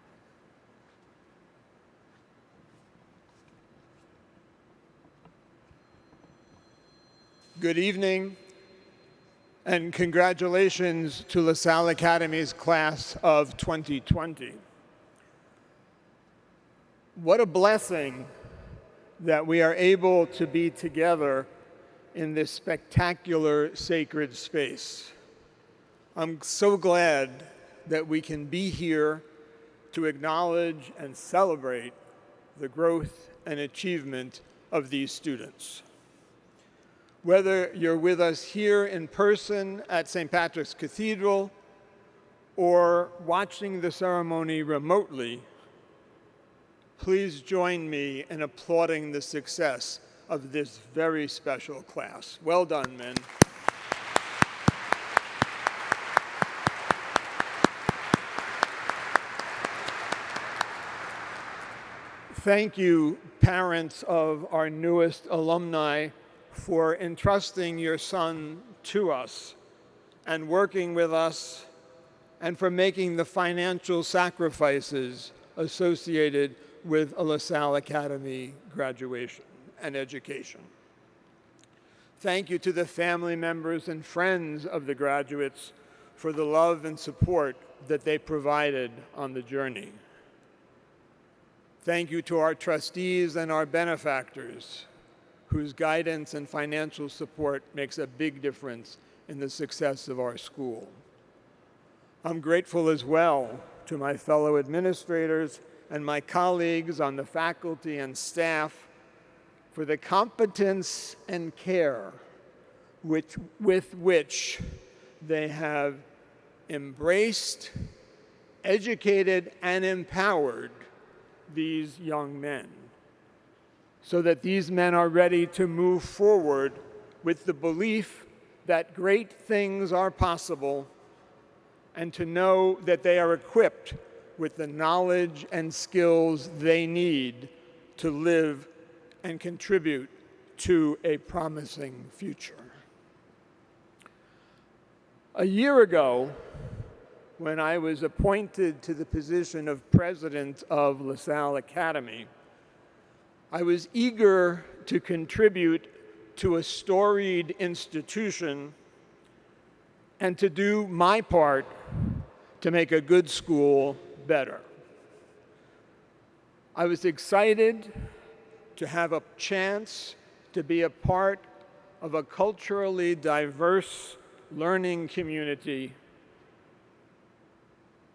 Good evening, and congratulations to Lasalle Academy's class of 2020. What a blessing that we are able to be together in this spectacular sacred space. I'm so glad that we can be here to acknowledge and celebrate the growth and achievement of these students. Whether you're with us here in person at St. Patrick's Cathedral or watching the ceremony remotely, please join me in applauding the success of this very special class. Well done, men. Thank you, parents of our newest alumni, for entrusting your son to us and working with us, and for making the financial sacrifices associated with a Lasalle Academy graduation and education. Thank you to the family members and friends of the graduates for the love and support that they provided on the journey. Thank you to our trustees and our benefactors, whose guidance and financial support makes a big difference in the success of our school. I'm grateful as well to my fellow administrators and my colleagues on the faculty and staff for the competence and care with which they have embraced, educated, and empowered these young men, so that these men are ready to move forward with the belief that great things are possible and to know that they are equipped with the knowledge and skills they need to live and contribute to a promising future. A year ago, when I was appointed to the position of president of Lasalle Academy, I was eager to contribute to a storied institution and to do my part to make a good school better. I was excited to have a chance to be a part of a culturally diverse learning community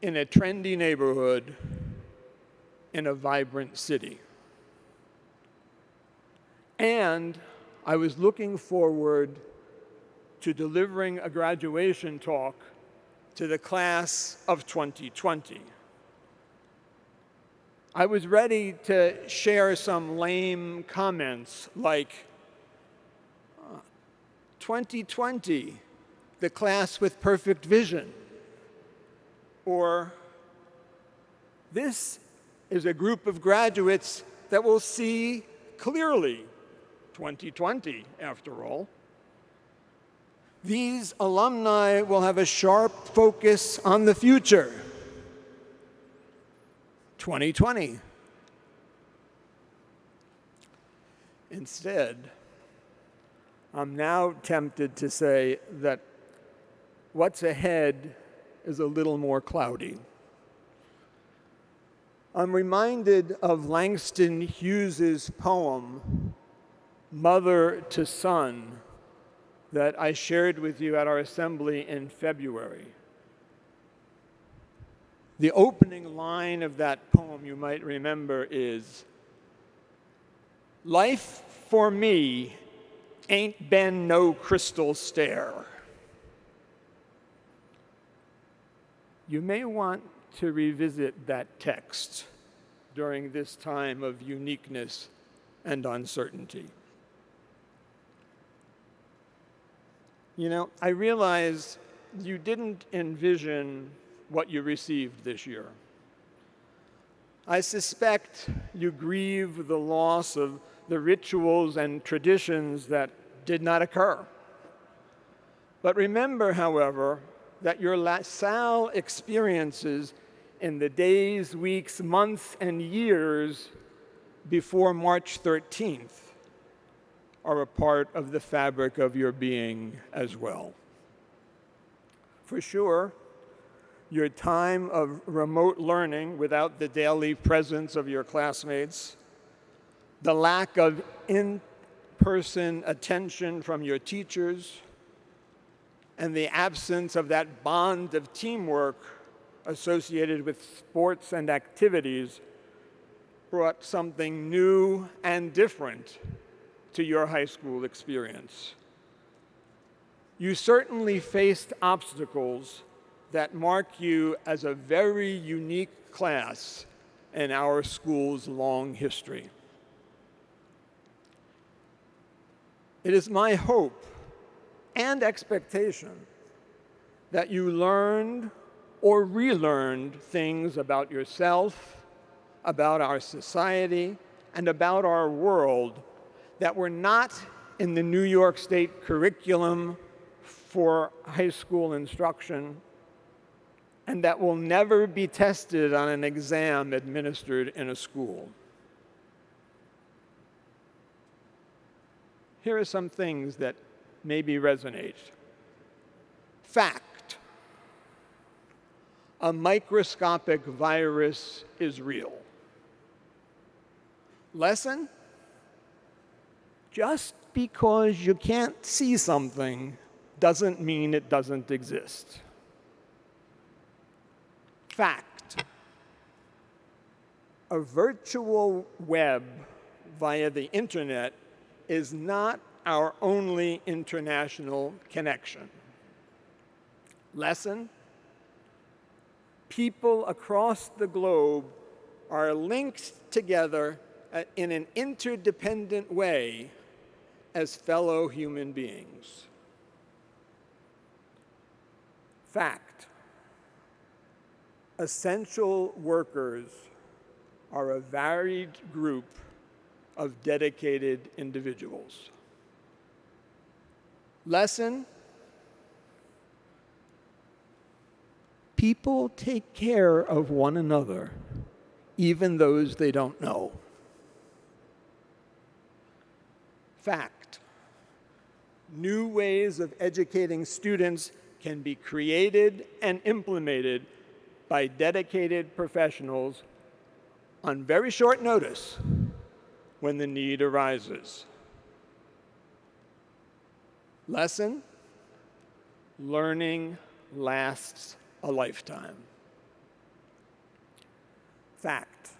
in a trendy neighborhood in a vibrant city. And I was looking forward to delivering a graduation talk to the class of 2020. I was ready to share some lame comments like, 2020, the class with perfect vision. Or, this is a group of graduates that will see clearly. 2020, after all. These alumni will have a sharp focus on the future. 2020. Instead, I'm now tempted to say that what's ahead is a little more cloudy. I'm reminded of Langston Hughes's poem, Mother to Son, that I shared with you at our assembly in February. The opening line of that poem, you might remember, is, "Life for me ain't been no crystal stair." You may want to revisit that text during this time of uniqueness and uncertainty. You know, I realize you didn't envision what you received this year. I suspect you grieve the loss of the rituals and traditions that did not occur. But remember, however, that your Lasalle experiences in the days, weeks, months, and years before March 13th are a part of the fabric of your being as well. For sure, your time of remote learning without the daily presence of your classmates, the lack of in-person attention from your teachers, and the absence of that bond of teamwork associated with sports and activities brought something new and different to your high school experience. You certainly faced obstacles that mark you as a very unique class in our school's long history. It is my hope and expectation that you learned or relearned things about yourself, about our society, and about our world that were not in the New York State curriculum for high school instruction, and that will never be tested on an exam administered in a school. Here are some things that maybe resonate. Fact: a microscopic virus is real. Lesson: just because you can't see something doesn't mean it doesn't exist. Fact. A virtual web via the internet is not our only international connection. Lesson: people across the globe are linked together in an interdependent way as fellow human beings. Fact: essential workers are a varied group of dedicated individuals. Lesson: people take care of one another, even those they don't know. Fact: new ways of educating students can be created and implemented by dedicated professionals on very short notice when the need arises. Lesson: learning lasts a lifetime. Fact: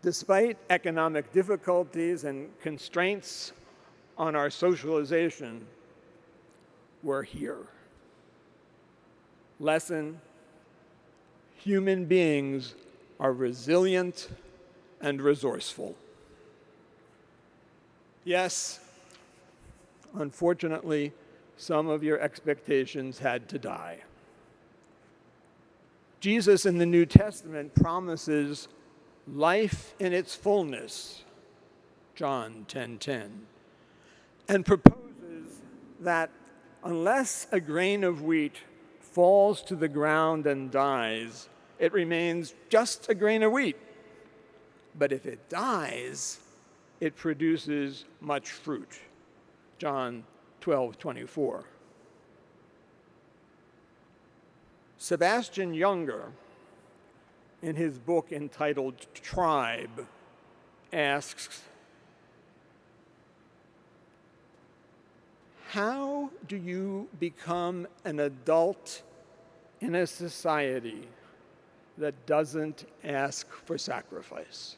despite economic difficulties and constraints on our socialization, we're here. Lesson: human beings are resilient and resourceful. Yes, unfortunately, some of your expectations had to die. Jesus in the New Testament promises life in its fullness, John 10:10, and proposes that unless a grain of wheat falls to the ground and dies, it remains just a grain of wheat. But if it dies, it produces much fruit, John 12:24. Sebastian Junger, in his book entitled Tribe, asks, how do you become an adult in a society that doesn't ask for sacrifice?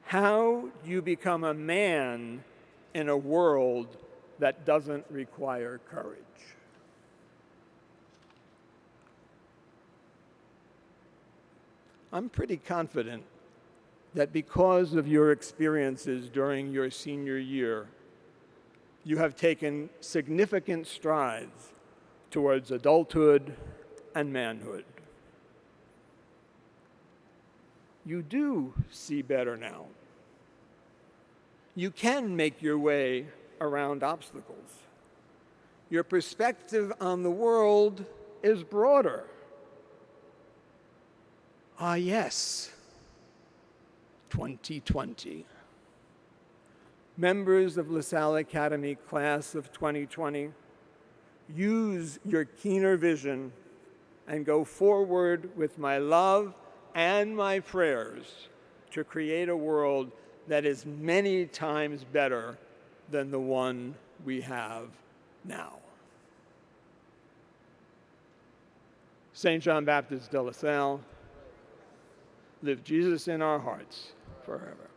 How do you become a man in a world that doesn't require courage? I'm pretty confident that because of your experiences during your senior year, you have taken significant strides towards adulthood and manhood. You do see better now. You can make your way around obstacles. Your perspective on the world is broader. Ah, yes, 2020. Members of Lasalle Academy class of 2020, use your keener vision and go forward with my love and my prayers to create a world that is many times better than the one we have now. St. John Baptist de La Salle, live Jesus in our hearts forever.